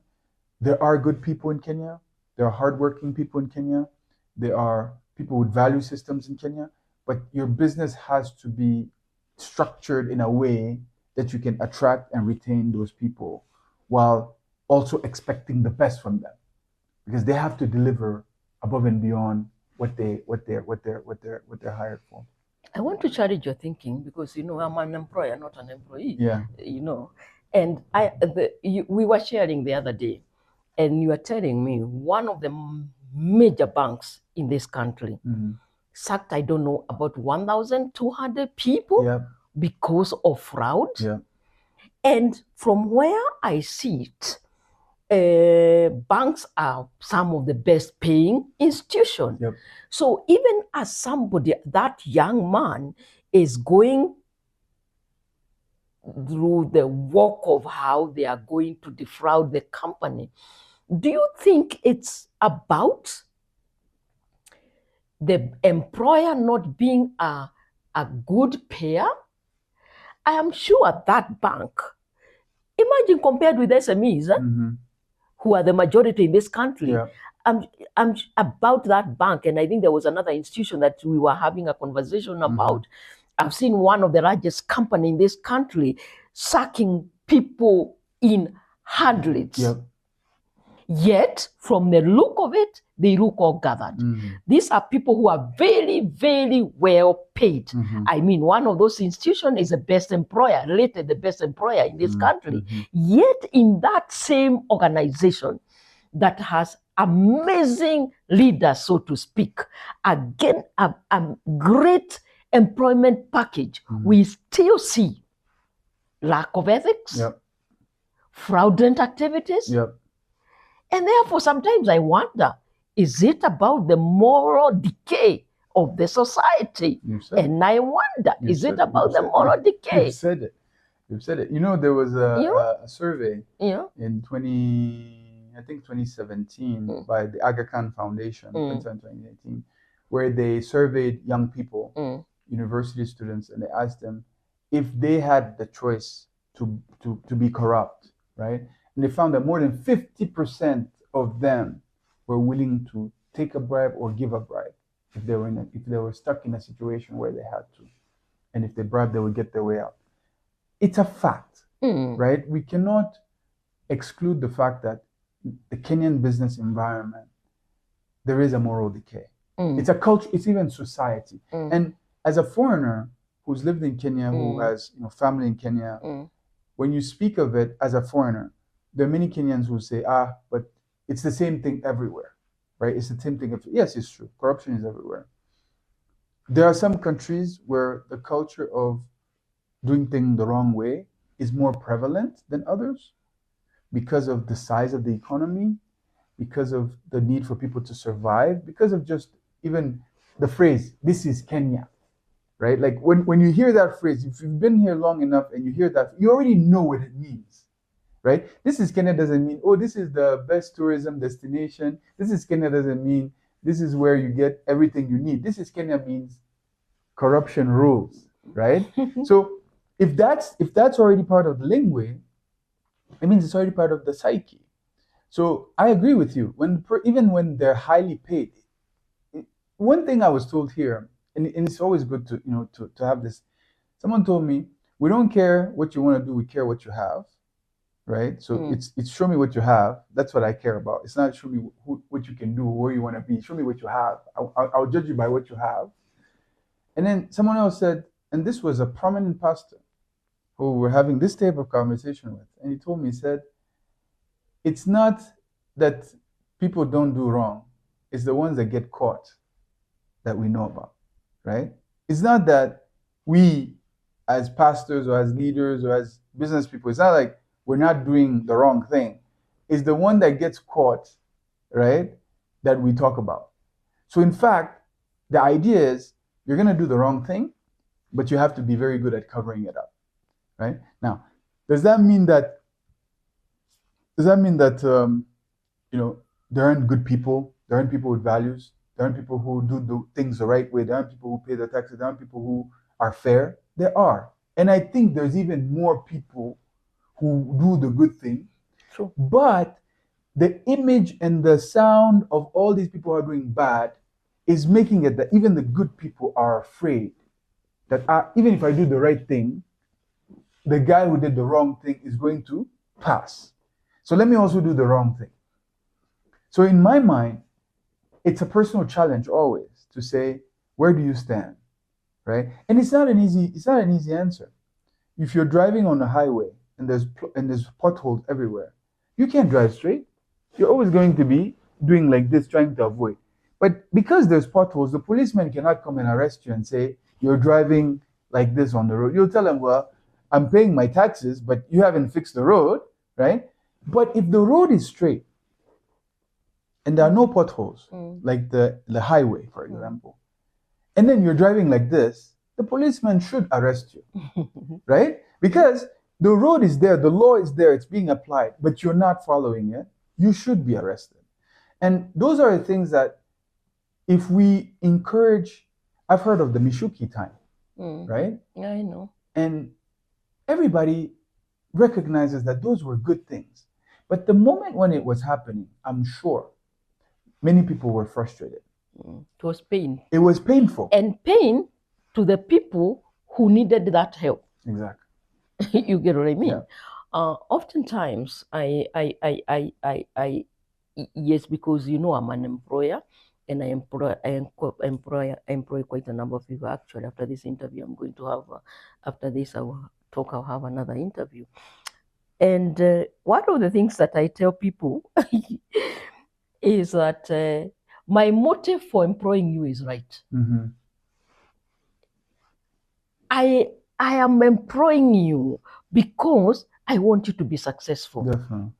there are good people in Kenya. There are hardworking people in Kenya. There are people with value systems in Kenya. But your business has to be structured in a way that you can attract and retain those people while also expecting the best from them, because they have to deliver above and beyond what they're hired for. I want to challenge your thinking because I'm an employer, not an employee. Yeah. And we were sharing the other day, and you are telling me one of the major banks in this country sacked, I don't know, about 1,200 people because of fraud. Yeah. And from where I see it, banks are some of the best paying institutions. Yep. So even as somebody, that young man is going through the work of how they are going to defraud the company. Do you think it's about the employer not being a good payer? I am sure that bank, imagine compared with SMEs, who are the majority in this country. Yeah. I'm about that bank, and I think there was another institution that we were having a conversation about. I've seen one of the largest company in this country sacking people in hundreds. Yep. Yet, from the look of it, they look all gathered. These are people who are very, very well paid. I mean, one of those institutions is the best employer, rated the best employer in this country. Yet, in that same organization that has amazing leaders, so to speak, again, a great employment package, we still see lack of ethics, fraudulent activities. And therefore, sometimes I wonder, is it about the moral decay of the society? And I wonder, is it about the moral decay? You've said it. You've said it. You know, there was a survey in 2017 by the Aga Khan Foundation, 2018, where they surveyed young people, university students, and they asked them if they had the choice to be corrupt, right? And they found that more than 50% of them were willing to take a bribe or give a bribe if they were stuck in a situation where they had to. And if they bribed, they would get their way out. It's a fact, right? We cannot exclude the fact that the Kenyan business environment, there is a moral decay. It's a culture, it's even society. And as a foreigner who's lived in Kenya, who has family in Kenya, when you speak of it as a foreigner, there are many Kenyans who say, but it's the same thing everywhere, right? It's the same thing. Yes, it's true. Corruption is everywhere. There are some countries where the culture of doing things the wrong way is more prevalent than others because of the size of the economy, because of the need for people to survive, because of just even the phrase, this is Kenya, right? Like when you hear that phrase, if you've been here long enough and you hear that, you already know what it means. Right? This is Kenya doesn't mean, this is the best tourism destination. This is Kenya doesn't mean this is where you get everything you need. This is Kenya means corruption rules, right? So if that's already part of the lingue, it means it's already part of the psyche. So I agree with you. Even when they're highly paid, one thing I was told here, and it's always good to have this. Someone told me, we don't care what you want to do, we care what you have. Right, so it's show me what you have. That's what I care about. It's not show me what you can do, where you want to be. Show me what you have. I'll judge you by what you have. And then someone else said, and this was a prominent pastor who we're having this type of conversation with, and he told me, he said, it's not that people don't do wrong. It's the ones that get caught that we know about, right? It's not that we, as pastors or as leaders or as business people, it's not like we're not doing the wrong thing. It's the one that gets caught, right, that we talk about. So in fact, the idea is you're going to do the wrong thing, but you have to be very good at covering it up, right? Now, does that mean that there aren't good people? There aren't people with values? There aren't people who do things the right way? There aren't people who pay their taxes? There aren't people who are fair? There are. And I think there's even more people who do the good thing. True. But the image and the sound of all these people who are doing bad is making it that even the good people are afraid that even if I do the right thing, the guy who did the wrong thing is going to pass. So let me also do the wrong thing. So in my mind, it's a personal challenge always to say, where do you stand, right? And it's not an easy answer. If you're driving on a highway and there's potholes everywhere, you can't drive straight. You're always going to be doing like this, trying to avoid. But because there's potholes, the policeman cannot come and arrest you and say, you're driving like this on the road. You'll tell them, well, I'm paying my taxes, but you haven't fixed the road, right? But if the road is straight and there are no potholes, like the highway, for example, and then you're driving like this, the policeman should arrest you, right? Because the road is there, the law is there, it's being applied, but you're not following it, you should be arrested. And those are the things that if we encourage, I've heard of the Mishuki time, right? Yeah, I know. And everybody recognizes that those were good things. But the moment when it was happening, I'm sure many people were frustrated. It was pain. It was painful. And pain to the people who needed that help. Exactly. You get what I mean? Yeah. Oftentimes, yes, because I'm an employer, and I employ quite a number of people. Actually, after this interview, I'm going to have, after this, I'll have another interview. And one of the things that I tell people is that my motive for employing you is right. Mm-hmm. I am employing you because I want you to be successful. Definitely.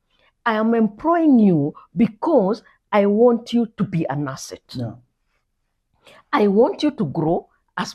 I am employing you because I want you to be an asset. Yeah. I want you to grow as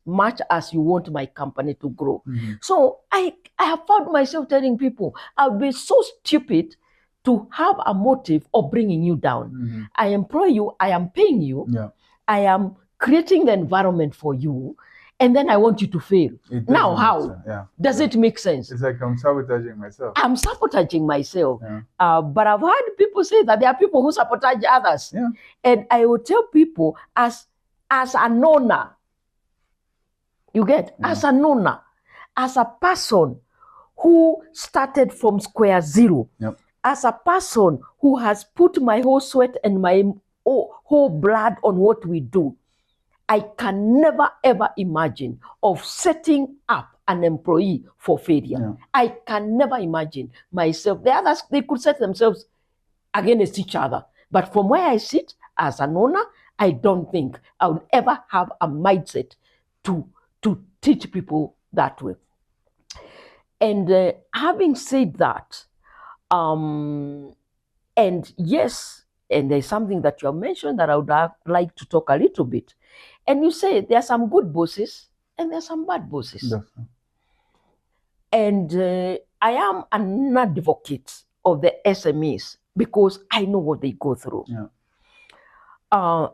much as you want my company to grow. Mm-hmm. So I have found myself telling people, I'll be so stupid to have a motive of bringing you down. Mm-hmm. I employ you, I am paying you, Yeah. I am creating the environment for you, and then I want you to fail. Now how? Yeah. Does it make sense? It's like I'm sabotaging myself. I'm sabotaging myself. Yeah. But I've heard people say that there are people who sabotage others. Yeah. And I will tell people as an owner, you get, as an owner, as a person who started from square zero, Yep. as a person who has put my whole sweat and my whole blood on what we do, I can never ever imagine of setting up an employee for failure. Yeah. I can never imagine myself. The others, they could set themselves against each other. But from where I sit as an owner, I don't think I would ever have a mindset to teach people that way. And having said that, and yes, and there's something that you have mentioned that I would like to talk a little bit. And you say there are some good bosses and there are some bad bosses. Definitely. And I am an advocate of the SMEs because I know what they go through. Yeah.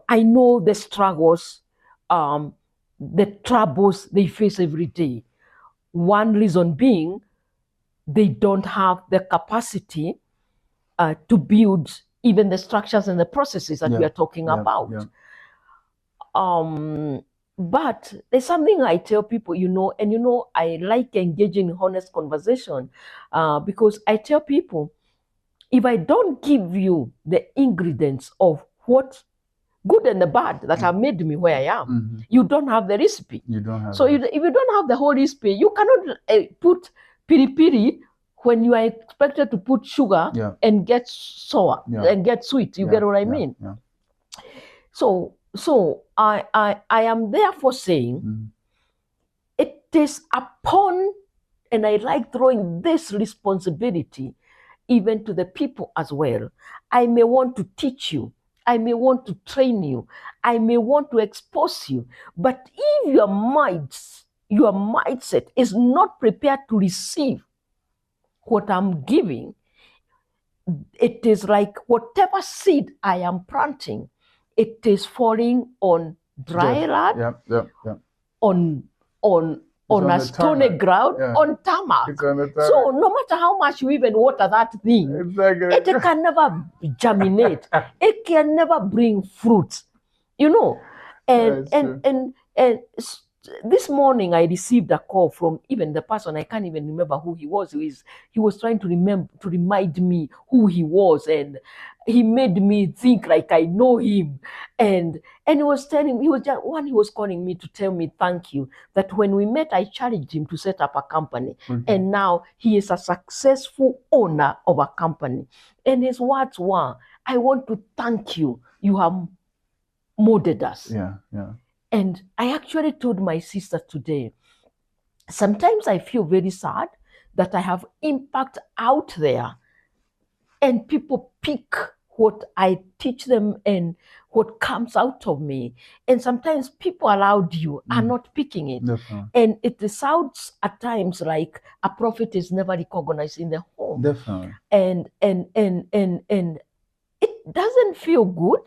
I know the struggles, the troubles they face every day. One reason being they don't have the capacity to build even the structures and the processes that we are talking about. Yeah. But there's something I tell people, and I like engaging in honest conversation because I tell people, if I don't give you the ingredients of what good and the bad that have made me where I am, you don't have the recipe. You don't have. So if you don't have the whole recipe, you cannot put piri when you are expected to put sugar and get sour and get sweet. You get what I mean? Yeah. So I am therefore saying it is upon, and I like throwing this responsibility even to the people as well. I may want to teach you, I may want to train you, I may want to expose you, but if your mindset is not prepared to receive what I'm giving, it is like whatever seed I am planting, it is falling on dry land, on a stony ground, on tarmac. So no matter how much you even water that thing, it can never germinate. It can never bring fruits, And this morning I received a call from even the person, I can't even remember who he was. He was trying to remind me who he was, and he made me think like I know him. And he was calling me to tell me thank you, that when we met I challenged him to set up a company, and now he is a successful owner of a company. And his words were, I want to thank you. You have molded us. Yeah. And I actually told my sister today, sometimes I feel very sad that I have impact out there and people pick what I teach them and what comes out of me. And sometimes people around you are not picking it. Definitely. And it sounds at times like a prophet is never recognized in the home. Definitely. And it doesn't feel good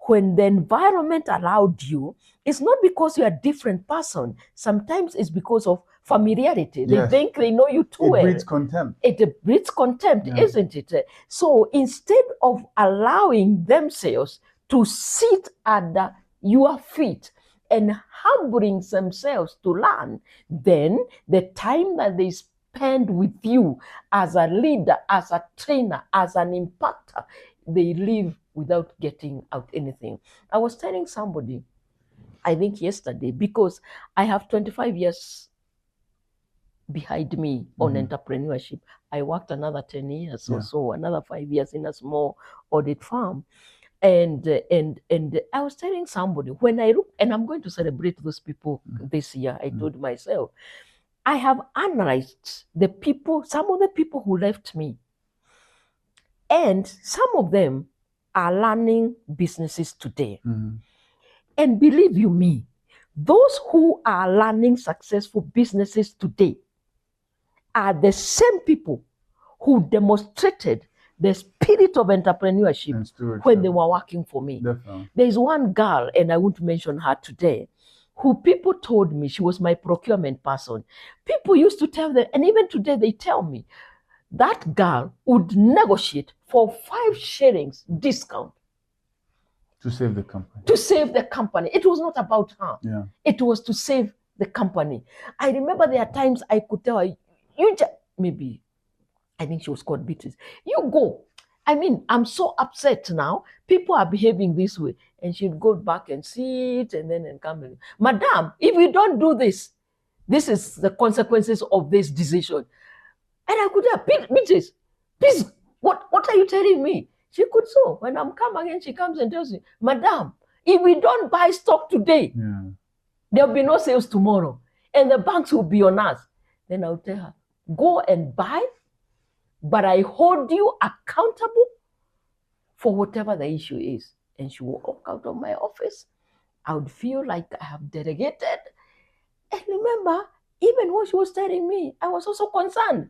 when the environment around you. It's not because you're a different person. Sometimes it's because of familiarity. They think they know you too well. It breeds contempt. It breeds contempt, isn't it? So instead of allowing themselves to sit under your feet and humbling themselves to learn, then the time that they spend with you as a leader, as a trainer, as an impactor, they live without getting out anything. I was telling somebody, I think yesterday, because I have 25 years behind me on entrepreneurship. I worked another 10 years or so, another 5 years in a small audit firm. And I was telling somebody, when I look, and I'm going to celebrate those people this year, I told myself, I have analyzed the people, some of the people who left me. And some of them are learning businesses today. And believe you me, those who are learning successful businesses today are the same people who demonstrated the spirit of entrepreneurship when they were working for me. Definitely. There's one girl, and I won't mention her today, who people told me she was my procurement person. People used to tell them, and even today they tell me, that girl would negotiate for 5 shillings discount. To save the company. To save the company. It was not about her. It was to save the company. I remember there are times I could tell her, maybe, I think she was called Beatrice, you go. I mean, I'm so upset now. People are behaving this way. And she'd go back and sit and then come in. Madam, if you don't do this, this is the consequences of this decision. And I could tell, Beatrice, please, what are you telling me? She could so. When I'm coming again, she comes and tells me, Madam, if we don't buy stock today, there'll be no sales tomorrow. And the banks will be on us. Then I'll tell her, go and buy, but I hold you accountable for whatever the issue is. And she will walk out of my office. I would feel like I have delegated. And remember, even what she was telling me, I was also concerned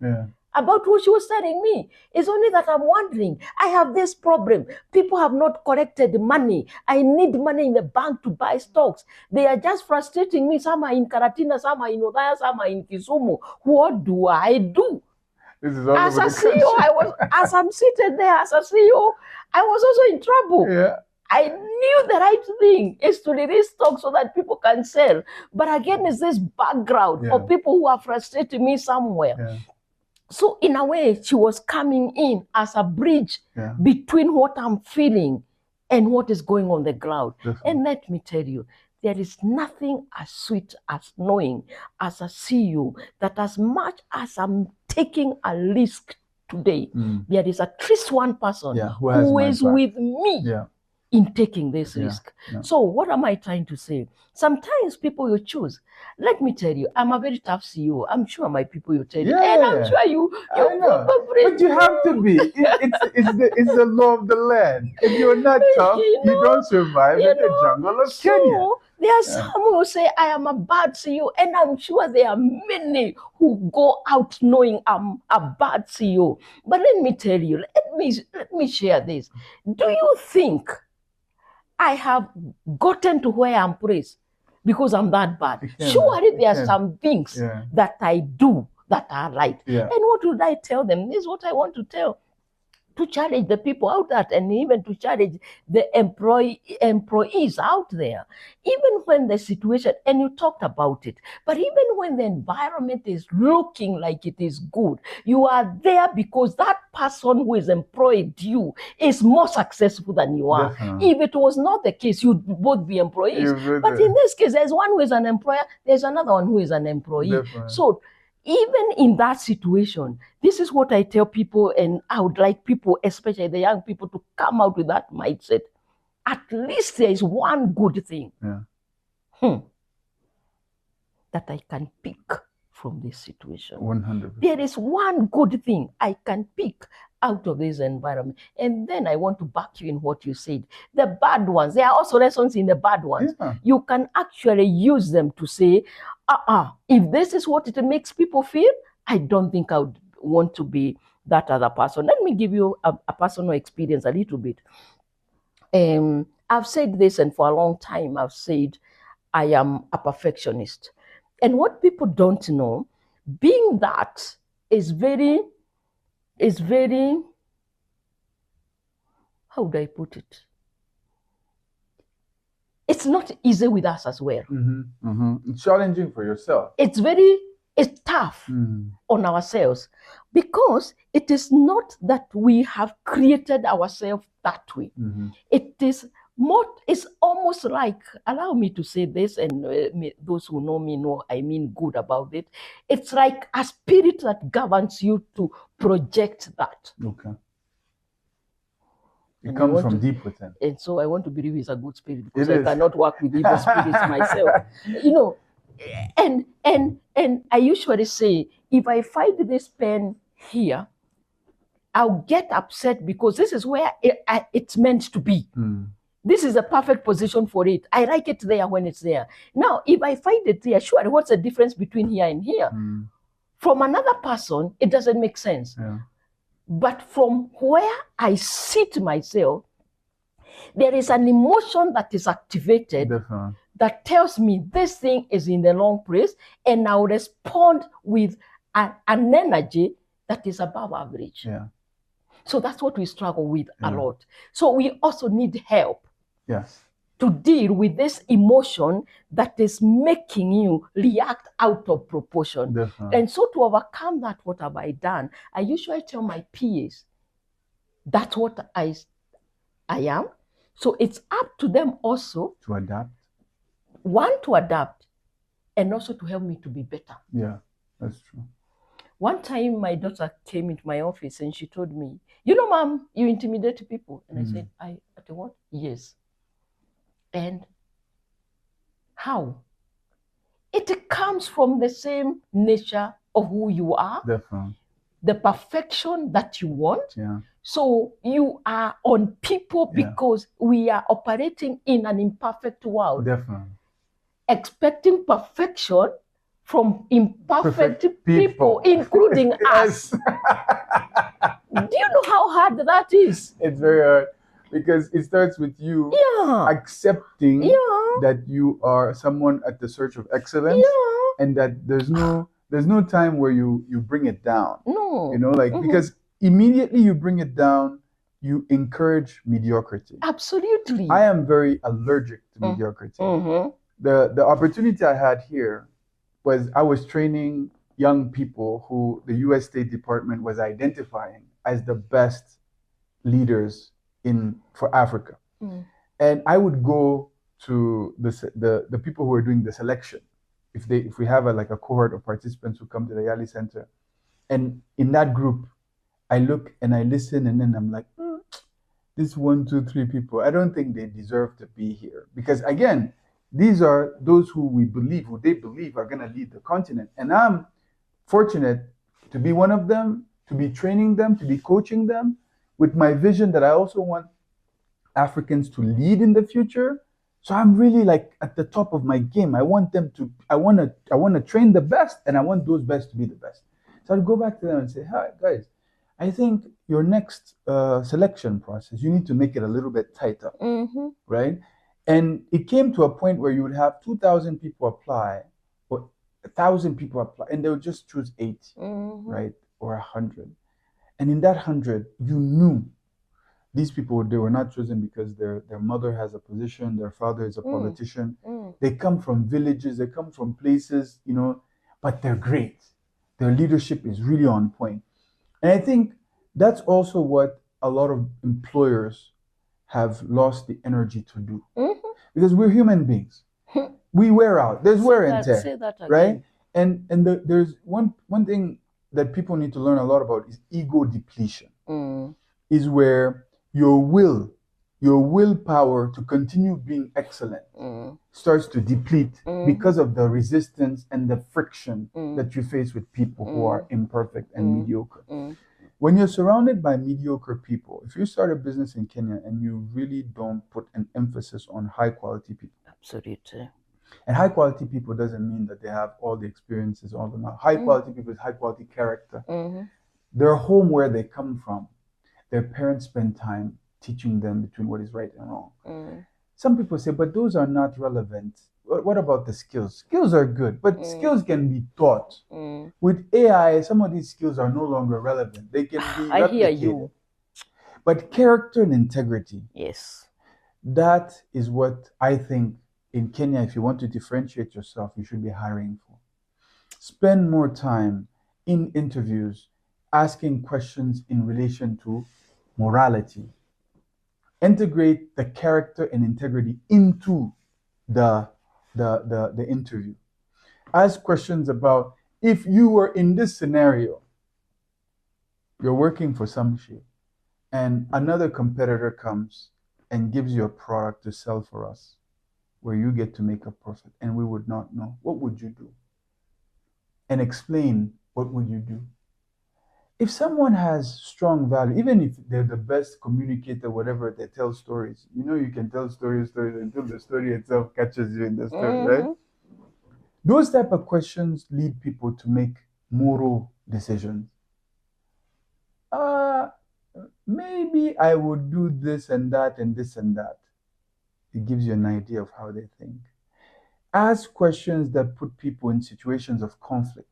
about what she was telling me. It's only that I'm wondering, I have this problem. People have not collected money. I need money in the bank to buy stocks. They are just frustrating me. Some are in Karatina, some are in Odaya, some are in Kisumu. What do I do? This is all as a CEO, as I'm seated there as a CEO, I was also in trouble. I knew the right thing is to release stock so that people can sell. But again, it's this background of people who are frustrating me somewhere. So in a way, she was coming in as a bridge between what I'm feeling and what is going on the ground. And let me tell you, there is nothing as sweet as knowing as a CEO that as much as I'm taking a risk today, there is at least one person who is with me in taking this risk. So what am I trying to say? Sometimes people you choose. Let me tell you, I'm a very tough CEO. I'm sure my people will tell you. And I'm sure you probably but you have to be. It's the law of the land. If you're not tough, you don't survive in the jungle of Kenya. There are some who say I am a bad CEO, and I'm sure there are many who go out knowing I'm a bad CEO. But let me tell you, let me share this. Do you think I have gotten to where I'm praised because I'm that bad? Surely there are some things that I do that are right. And what would I tell them? This is what I want to tell. To challenge the people out there and even to challenge the employees out there. Even when the situation, and you talked about it, but even when the environment is looking like it is good, you are there because that person who is employed you is more successful than you are. If it was not the case, you'd both be employees. But in this case, there's one who is an employer, there's another one who is an employee. So even in that situation, this is what I tell people, and I would like people, especially the young people, to come out with that mindset. At least there is one good thing that I can pick from this situation. 100%. There is one good thing I can pick out of this environment. And then I want to back you in what you said. The bad ones, there are also lessons in the bad ones. Yeah. You can actually use them to say, if this is what it makes people feel, I don't think I would want to be that other person. Let me give you a personal experience a little bit. I've said this, and for a long time I've said I am a perfectionist. And what people don't know, being that is very, how would I put it? It's not easy with us as well. It's challenging for yourself. It's tough on ourselves, because it is not that we have created ourselves that way. It is more, it's almost like, allow me to say this, and those who know me know I mean good about it. It's like a spirit that governs you to project that. Okay. It comes from deep within. And so I want to believe it's a good spirit, because I cannot work with evil spirits myself. You know, and I usually say, if I find this pen here, I'll get upset because this is where it's meant to be. This is a perfect position for it. I like it there when it's there. Now, if I find it there, sure, what's the difference between here and here? From another person, it doesn't make sense. Yeah. But from where I sit myself, there is an emotion that is activated that tells me this thing is in the wrong place, and I'll respond with an energy that is above average. Yeah. So that's what we struggle with a lot. So we also need help. Yes. To deal with this emotion that is making you react out of proportion. Definitely. And so to overcome that, what have I done? I usually tell my peers that's what I am. So it's up to them also to adapt. One, to adapt, and also to help me to be better. Yeah, that's true. One time my daughter came into my office and she told me, you know, Mom, you intimidate people. And I said, I what? Yes. And how? It comes from the same nature of who you are. Definitely. The perfection that you want. Yeah. So you are on people because we are operating in an imperfect world. Definitely. Expecting perfection from imperfect people, including us. Do you know how hard that is? It's very hard, because it starts with you accepting that you are someone at the search of excellence, and that there's no time where you bring it down. No. You know, like because immediately you bring it down, you encourage mediocrity. Absolutely. I am very allergic to mediocrity. The opportunity I had here was I was training young people who the U.S. State Department was identifying as the best leaders for Africa. And I would go to the people who are doing the selection. If we have a cohort of participants who come to the Yali Center, and in that group, I look and I listen, and then I'm like, this 1, 2, 3 people, I don't think they deserve to be here. Because again, these are those who they believe are going to lead the continent. And I'm fortunate to be one of them, to be training them, to be coaching them with my vision that I also want Africans to lead in the future. So I'm really at the top of my game. I want to train the best, and I want those best to be the best. So I'd go back to them and say, hi, guys, I think your next selection process, you need to make it a little bit tighter, right? And it came to a point where you would have 2,000 people apply, or 1,000 people apply, and they would just choose 8, right? Or 100. And in that 100, you knew these people, they were not chosen because their mother has a position, their father is a politician. They come from villages, they come from places, but they're great. Their leadership is really on point. And I think that's also what a lot of employers have lost the energy to do. Because we're human beings. We wear out. There's wear and tear. Say that again. Right? And there's one thing that people need to learn a lot about is ego depletion. Is where your will, your willpower to continue being excellent starts to deplete because of the resistance and the friction that you face with people who are imperfect and mediocre. When you're surrounded by mediocre people, if you start a business in Kenya and you really don't put an emphasis on high quality people. Absolutely. And high quality people doesn't mean that they have all the experiences, all the knowledge. High quality people is high quality character. Their home where they come from, their parents spend time teaching them between what is right and wrong. Some people say, but those are not relevant. What about the skills? Skills are good, but skills can be taught. With AI, some of these skills are no longer relevant. They can be replicated. I hear you. But character and integrity. Yes. That is what I think in Kenya, if you want to differentiate yourself, you should be hiring for. Spend more time in interviews asking questions in relation to morality. Integrate the character and integrity into the interview. Ask questions about, if you were in this scenario, you're working for Samshi, and another competitor comes and gives you a product to sell for us, where you get to make a profit, and we would not know, what would you do? And explain, what would you do? If someone has strong value, even if they're the best communicator, whatever, they tell stories. You know, you can tell stories until the story itself catches you in the story, right? Those type of questions lead people to make moral decisions. Maybe I would do this and that and this and that. It gives you an idea of how they think. Ask questions that put people in situations of conflict.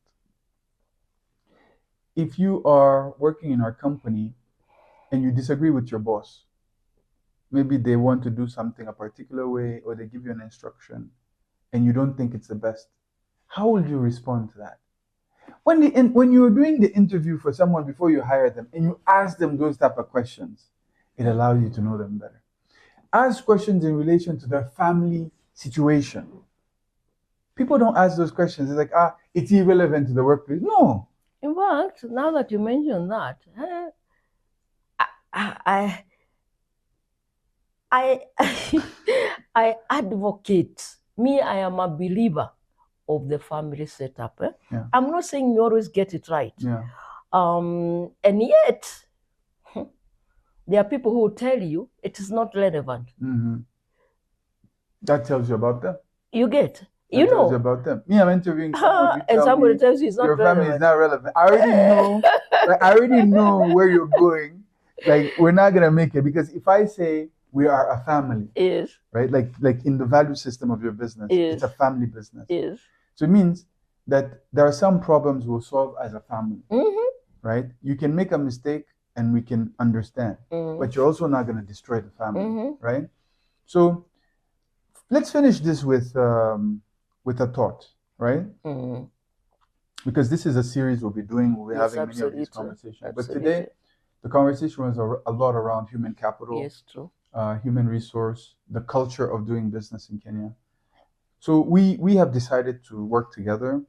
If you are working in our company and you disagree with your boss, maybe they want to do something a particular way, or they give you an instruction and you don't think it's the best, how will you respond to that? When you're doing the interview for someone before you hire them and you ask them those type of questions, it allows you to know them better. Ask questions in relation to their family situation. People don't ask those questions. It's like, it's irrelevant to the workplace. No. In fact, now that you mention that, I advocate. Me, I am a believer of the family setup. Yeah. I'm not saying you always get it right. Yeah. And yet, there are people who will tell you it is not relevant. That tells you about them. You get. That tells you about them. Me, I'm interviewing someone. And somebody tells you it's not relevant. Your family is not relevant. I already know. I already know where you're going. Like, we're not gonna make it, because if I say we are a family, right? Like in the value system of your business, it's a family business. So it means that there are some problems we'll solve as a family, right? You can make a mistake and we can understand, but you're also not going to destroy the family, right? So let's finish this with a thought, right? Because this is a series we'll be doing. We'll be having many of these conversations. But today, the conversation was a lot around human capital, human resource, the culture of doing business in Kenya. So we have decided to work together,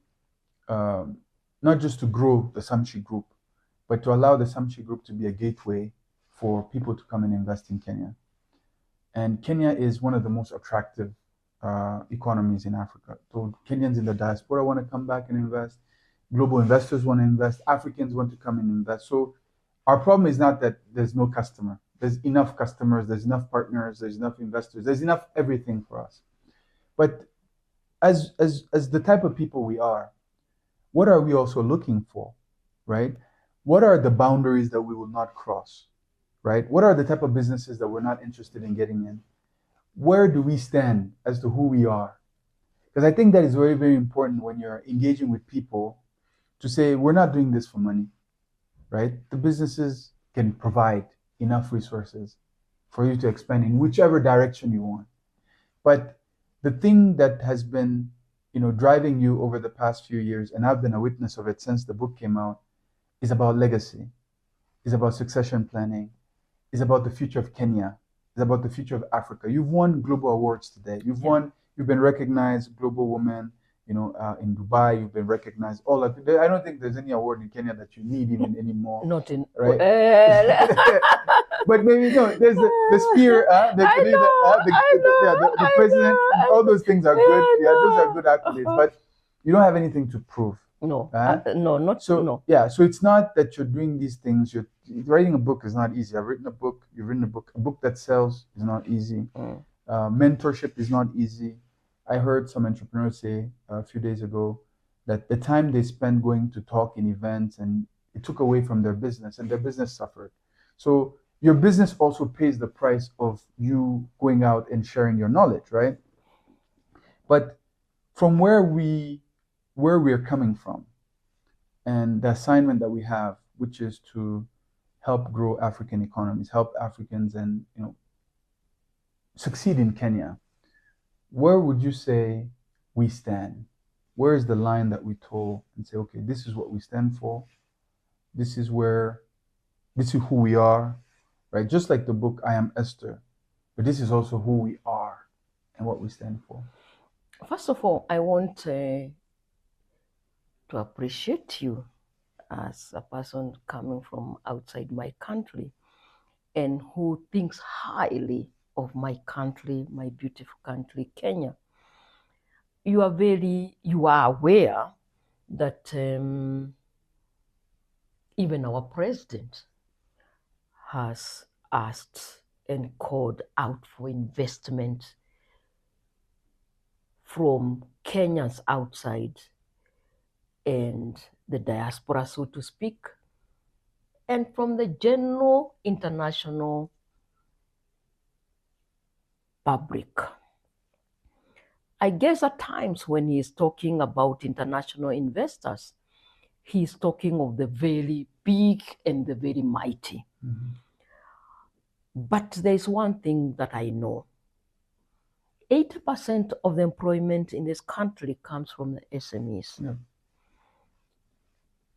not just to grow the Samshi Group, but to allow the Samshi Group to be a gateway for people to come and invest in Kenya. And Kenya is one of the most attractive economies in Africa. So Kenyans in the diaspora want to come back and invest. Global investors want to invest. Africans want to come and invest. So our problem is not that there's no customer. There's enough customers, there's enough partners, there's enough investors, there's enough everything for us. But as the type of people we are, what are we also looking for, right? What are the boundaries that we will not cross, right? What are the type of businesses that we're not interested in getting in? Where do we stand as to who we are? Because I think that is very, very important when you're engaging with people to say, we're not doing this for money, right? The businesses can provide enough resources for you to expand in whichever direction you want. But the thing that has been, driving you over the past few years, and I've been a witness of it since the book came out, is about legacy, is about succession planning, is about the future of Kenya, is about the future of Africa. You've won global awards today. You've been recognized, global woman. in Dubai, you've been recognized. I don't think there's any award in Kenya that you need even anymore. Not in right. But maybe there's the spear, the president. All those things are good. Yeah, those are good accolades. But you don't have anything to prove. No, not so. No. Yeah, so it's not that you're doing these things. Writing a book is not easy. I've written a book. You've written a book. A book that sells is not easy. Mentorship is not easy. I heard some entrepreneurs say a few days ago that the time they spent going to talk in events, and it took away from their business, and their business suffered. So your business also pays the price of you going out and sharing your knowledge, right? But from where we're coming from, and the assignment that we have, which is to help grow African economies, help Africans, and succeed in Kenya, where would you say we stand? Where is the line that we toe and say, okay, this is what we stand for. This is who we are, right? Just like the book, I Am Esther, but this is also who we are and what we stand for. First of all, I want to appreciate you as a person coming from outside my country and who thinks highly of my country, my beautiful country, Kenya. You are aware that even our president has asked and called out for investment from Kenyans outside and the diaspora, so to speak, and from the general international public. I guess at times when he is talking about international investors, he is talking of the very big and the very mighty. Mm-hmm. But there's one thing that I know. 80% of the employment in this country comes from the SMEs. Yeah.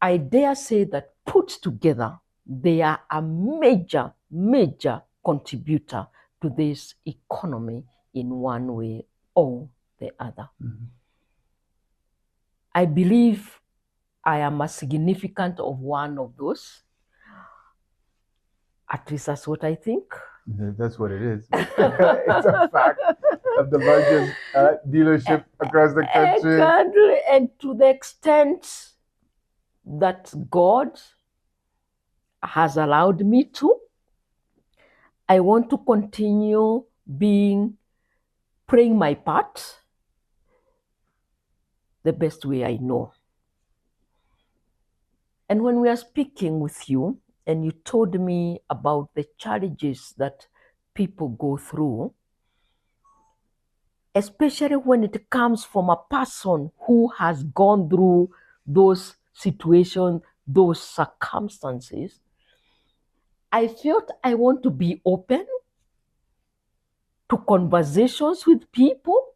I dare say that put together, they are a major, major contributor to this economy in one way or the other. Mm-hmm. I believe I am a significant of one of those. At least that's what I think. That's what it is. It's a fact of the largest dealership across the country. Exactly. And to the extent that God has allowed me to, I want to continue playing my part the best way I know. And when we are speaking with you, and you told me about the challenges that people go through, especially when it comes from a person who has gone through those situations, those circumstances, I felt I want to be open to conversations with people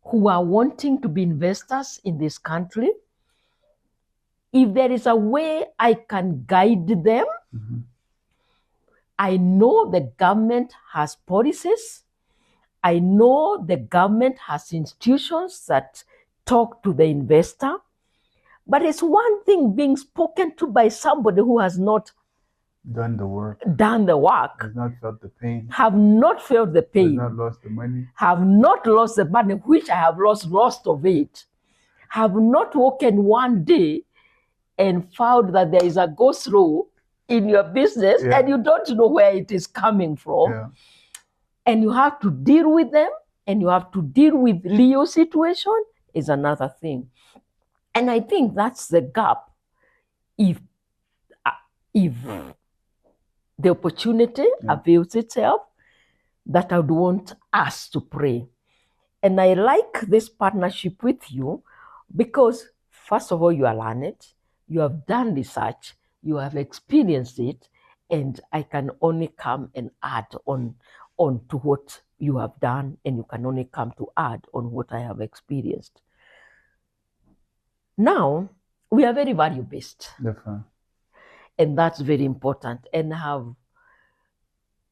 who are wanting to be investors in this country. If there is a way I can guide them, mm-hmm. I know the government has policies. I know the government has institutions that talk to the investor. But it's one thing being spoken to by somebody who has not done the work. Has not felt the pain. Have not felt the pain. Has not lost the money. Have not lost the money, which I have lost of it. Have not woken one day and found that there is a go-slow in your business, yeah. And you don't know where it is coming from. Yeah. And you have to deal with them, and you have to deal with Leo's situation is another thing. And I think that's the gap. If the opportunity avails itself, that I would want us to pray. And I like this partnership with you because, first of all, you are learned, you have done research, you have experienced it, and I can only come and add on to what you have done, and you can only come to add on what I have experienced. Now, we are very value-based. Definitely. And that's very important. And have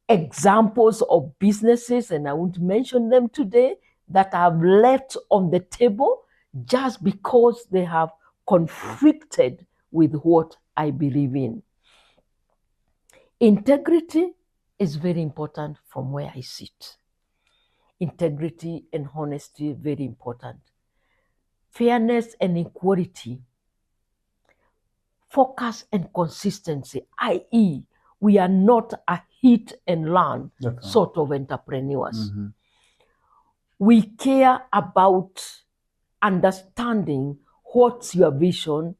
examples of businesses, and I won't mention them today, that I have left on the table just because they have conflicted with what I believe in. Integrity is very important from where I sit. Integrity and honesty, very important. Fairness and equality. Focus and consistency, i.e., we are not a hit and learn sort of entrepreneurs. Mm-hmm. We care about understanding what's your vision.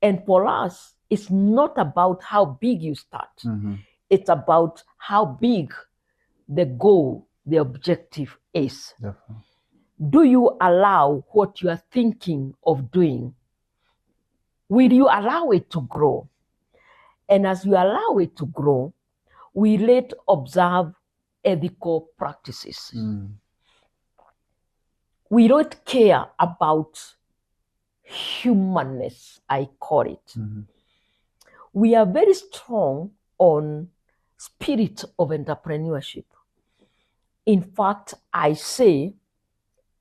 And for us, it's not about how big you start. Mm-hmm. It's about how big the goal, the objective is. Definitely. Do you allow what you are thinking of doing? Will you allow it to grow? And as you allow it to grow, we let observe ethical practices. Mm. We don't care about humanness, I call it. Mm-hmm. We are very strong on spirit of entrepreneurship. In fact, I say,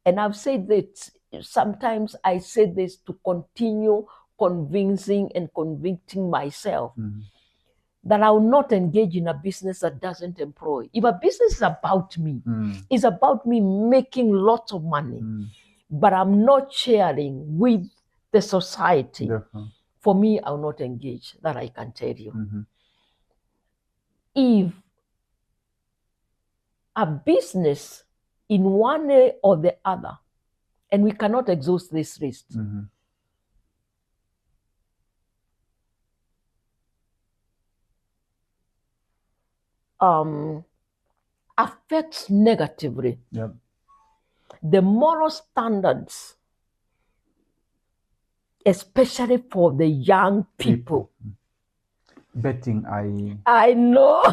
and I've said that sometimes I say this to continue convincing and convicting myself, mm-hmm, that I will not engage in a business that doesn't employ. If a business is about me, it's about me making lots of money, but I'm not sharing with the society. Definitely. For me, I will not engage, that I can tell you. Mm-hmm. If a business in one way or the other, and we cannot exhaust this list, mm-hmm, affects negatively, yep, the moral standards, especially for the young people. Betting, I know.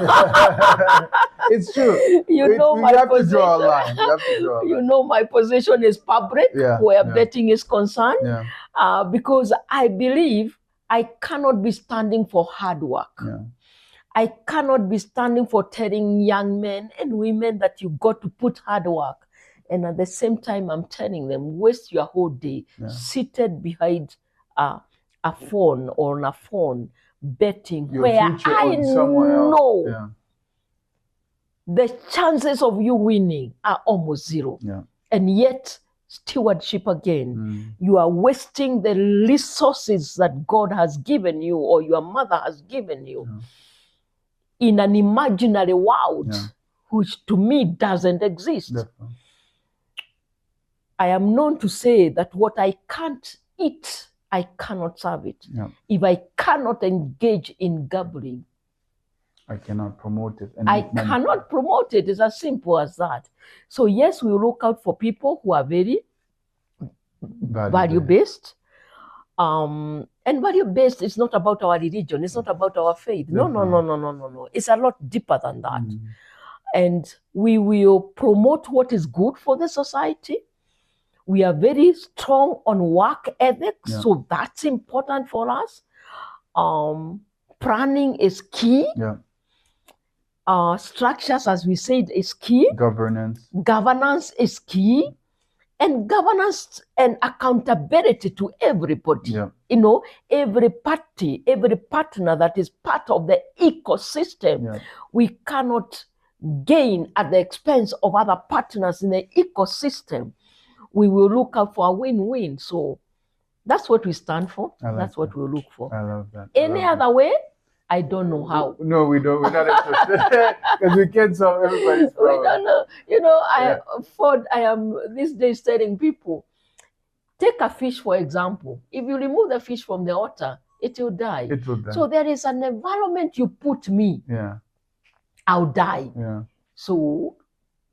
It's true. You know my have position. To draw a line. You have to draw a line. You know my position is public, where betting is concerned. Yeah. Because I believe I cannot be standing for hard work. Yeah. I cannot be standing for telling young men and women that you got to put hard work. And at the same time, I'm telling them, waste your whole day seated behind a phone or on a phone, betting, your where I know the chances of you winning are almost zero. Yeah. And yet, stewardship again, you are wasting the resources that God has given you or your mother has given you in an imaginary world, which to me doesn't exist. Definitely. I am known to say that what I can't eat, I cannot serve it. Yeah. If I cannot engage in gambling, I cannot promote it. I cannot promote it. It's as simple as that. So yes, we look out for people who are very value-based. And value-based is not about our religion. It's not about our faith. No. It's a lot deeper than that. And we will promote what is good for the society. We are very strong on work ethics, so that's important for us. Planning is key. Yeah. Structures, as we said, is key. Governance is key. And governance and accountability to everybody. Yeah. You know, every party, every partner that is part of the ecosystem, we cannot gain at the expense of other partners in the ecosystem. We will look out for a win-win. So that's what we stand for. That's what we look for. I love that. Any other way, I don't know how. No, we don't. We're not interested. Because we can't solve everybody's problem. We don't know. You know, I am these days telling people, take a fish, for example. If you remove the fish from the water, it will die. It will die. So there is an environment you put me. Yeah. I'll die. Yeah. So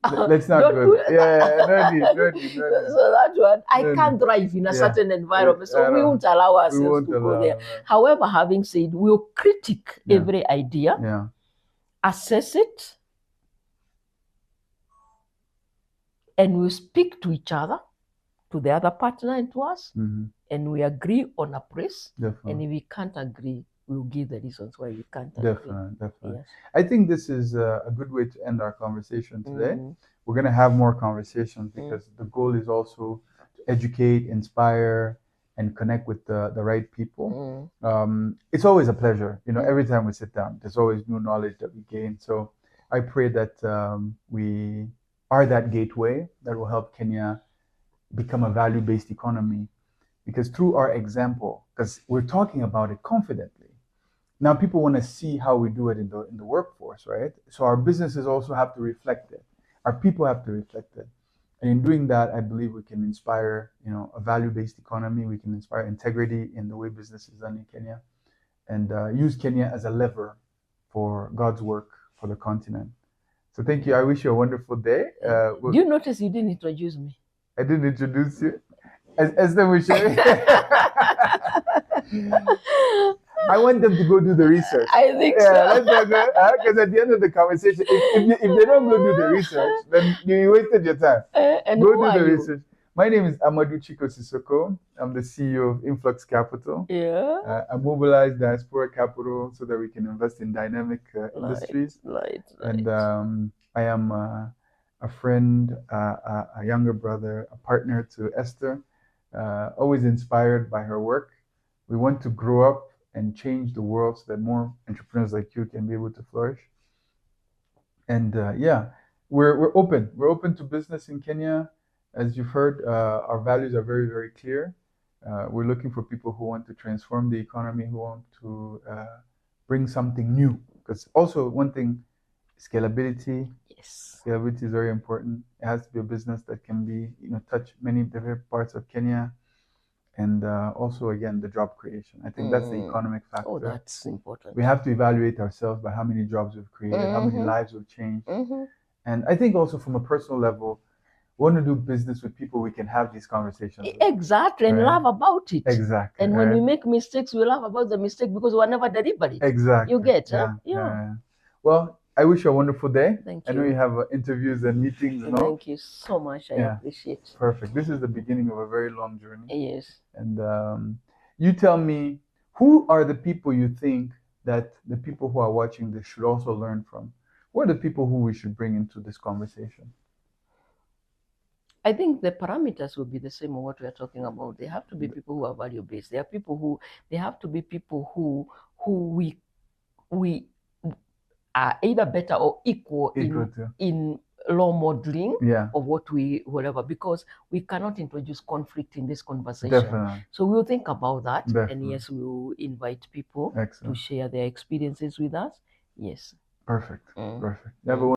let's not go. No need. So that one, I can't drive in a certain environment, so we won't allow ourselves to go there. However, having said, we'll critique every idea, assess it, and we'll speak to each other, to the other partner and to us, and we agree on a price. Definitely. And if we can't agree, we'll give the reasons why we can't agree. Definitely. Yes. I think this is a good way to end our conversation today. We're going to have more conversations because the goal is also to educate, inspire, and connect with the right people. It's always a pleasure. Every time we sit down, there's always new knowledge that we gain. So I pray that we are that gateway that will help Kenya become a value-based economy. Because through our example, because we're talking about it confidently, now people want to see how we do it in the workforce, right? So our businesses also have to reflect it. Our people have to reflect it. And in doing that, I believe we can inspire, a value-based economy. We can inspire integrity in the way business is done in Kenya, and use Kenya as a lever for God's work for the continent. So thank you. I wish you a wonderful day. Do you notice you didn't introduce me? I didn't introduce you. Esther Muchemi. I want them to go do the research. I think so. Let's go. Because at the end of the conversation, if they don't go do the research, then you wasted your time. And go who do are the you? research. My name is Amadou Chico. I'm the CEO of Influx Capital. Yeah. I mobilize diaspora capital so that we can invest in dynamic industries. And I am a friend, a younger brother, a partner to Esther. Always inspired by her work. We want to grow up and change the world so that more entrepreneurs like you can be able to flourish. And we're open. We're open to business in Kenya. As you've heard, our values are very, very clear. We're looking for people who want to transform the economy, who want to bring something new. Because also one thing, scalability. Yes. Scalability is very important. It has to be a business that can be, touch many different parts of Kenya. And also, again, the job creation. I think that's the economic factor. Oh, that's important. We have to evaluate ourselves by how many jobs we've created, how many lives we've changed. And I think also from a personal level, we want to do business with people we can have these conversations with. Exactly, and laugh about it. Exactly. And when we make mistakes, we laugh about the mistake because we never delivered it. Exactly. You get, Yeah. Well, I wish you a wonderful day. Thank you. I know you have interviews and meetings and all. Thank you so much. I appreciate it. Perfect. This is the beginning of a very long journey. Yes. And you tell me, who are the people you think that the people who are watching this should also learn from? Who are the people who we should bring into this conversation? I think the parameters will be the same of what we are talking about. They have to be people who are value-based. They have to be people who we are either better or equal in law modeling of whatever, because we cannot introduce conflict in this conversation. Definitely. So we'll think about that. Definitely. And yes, we'll invite people Excellent. to share their experiences with us. Yes. Perfect. Perfect.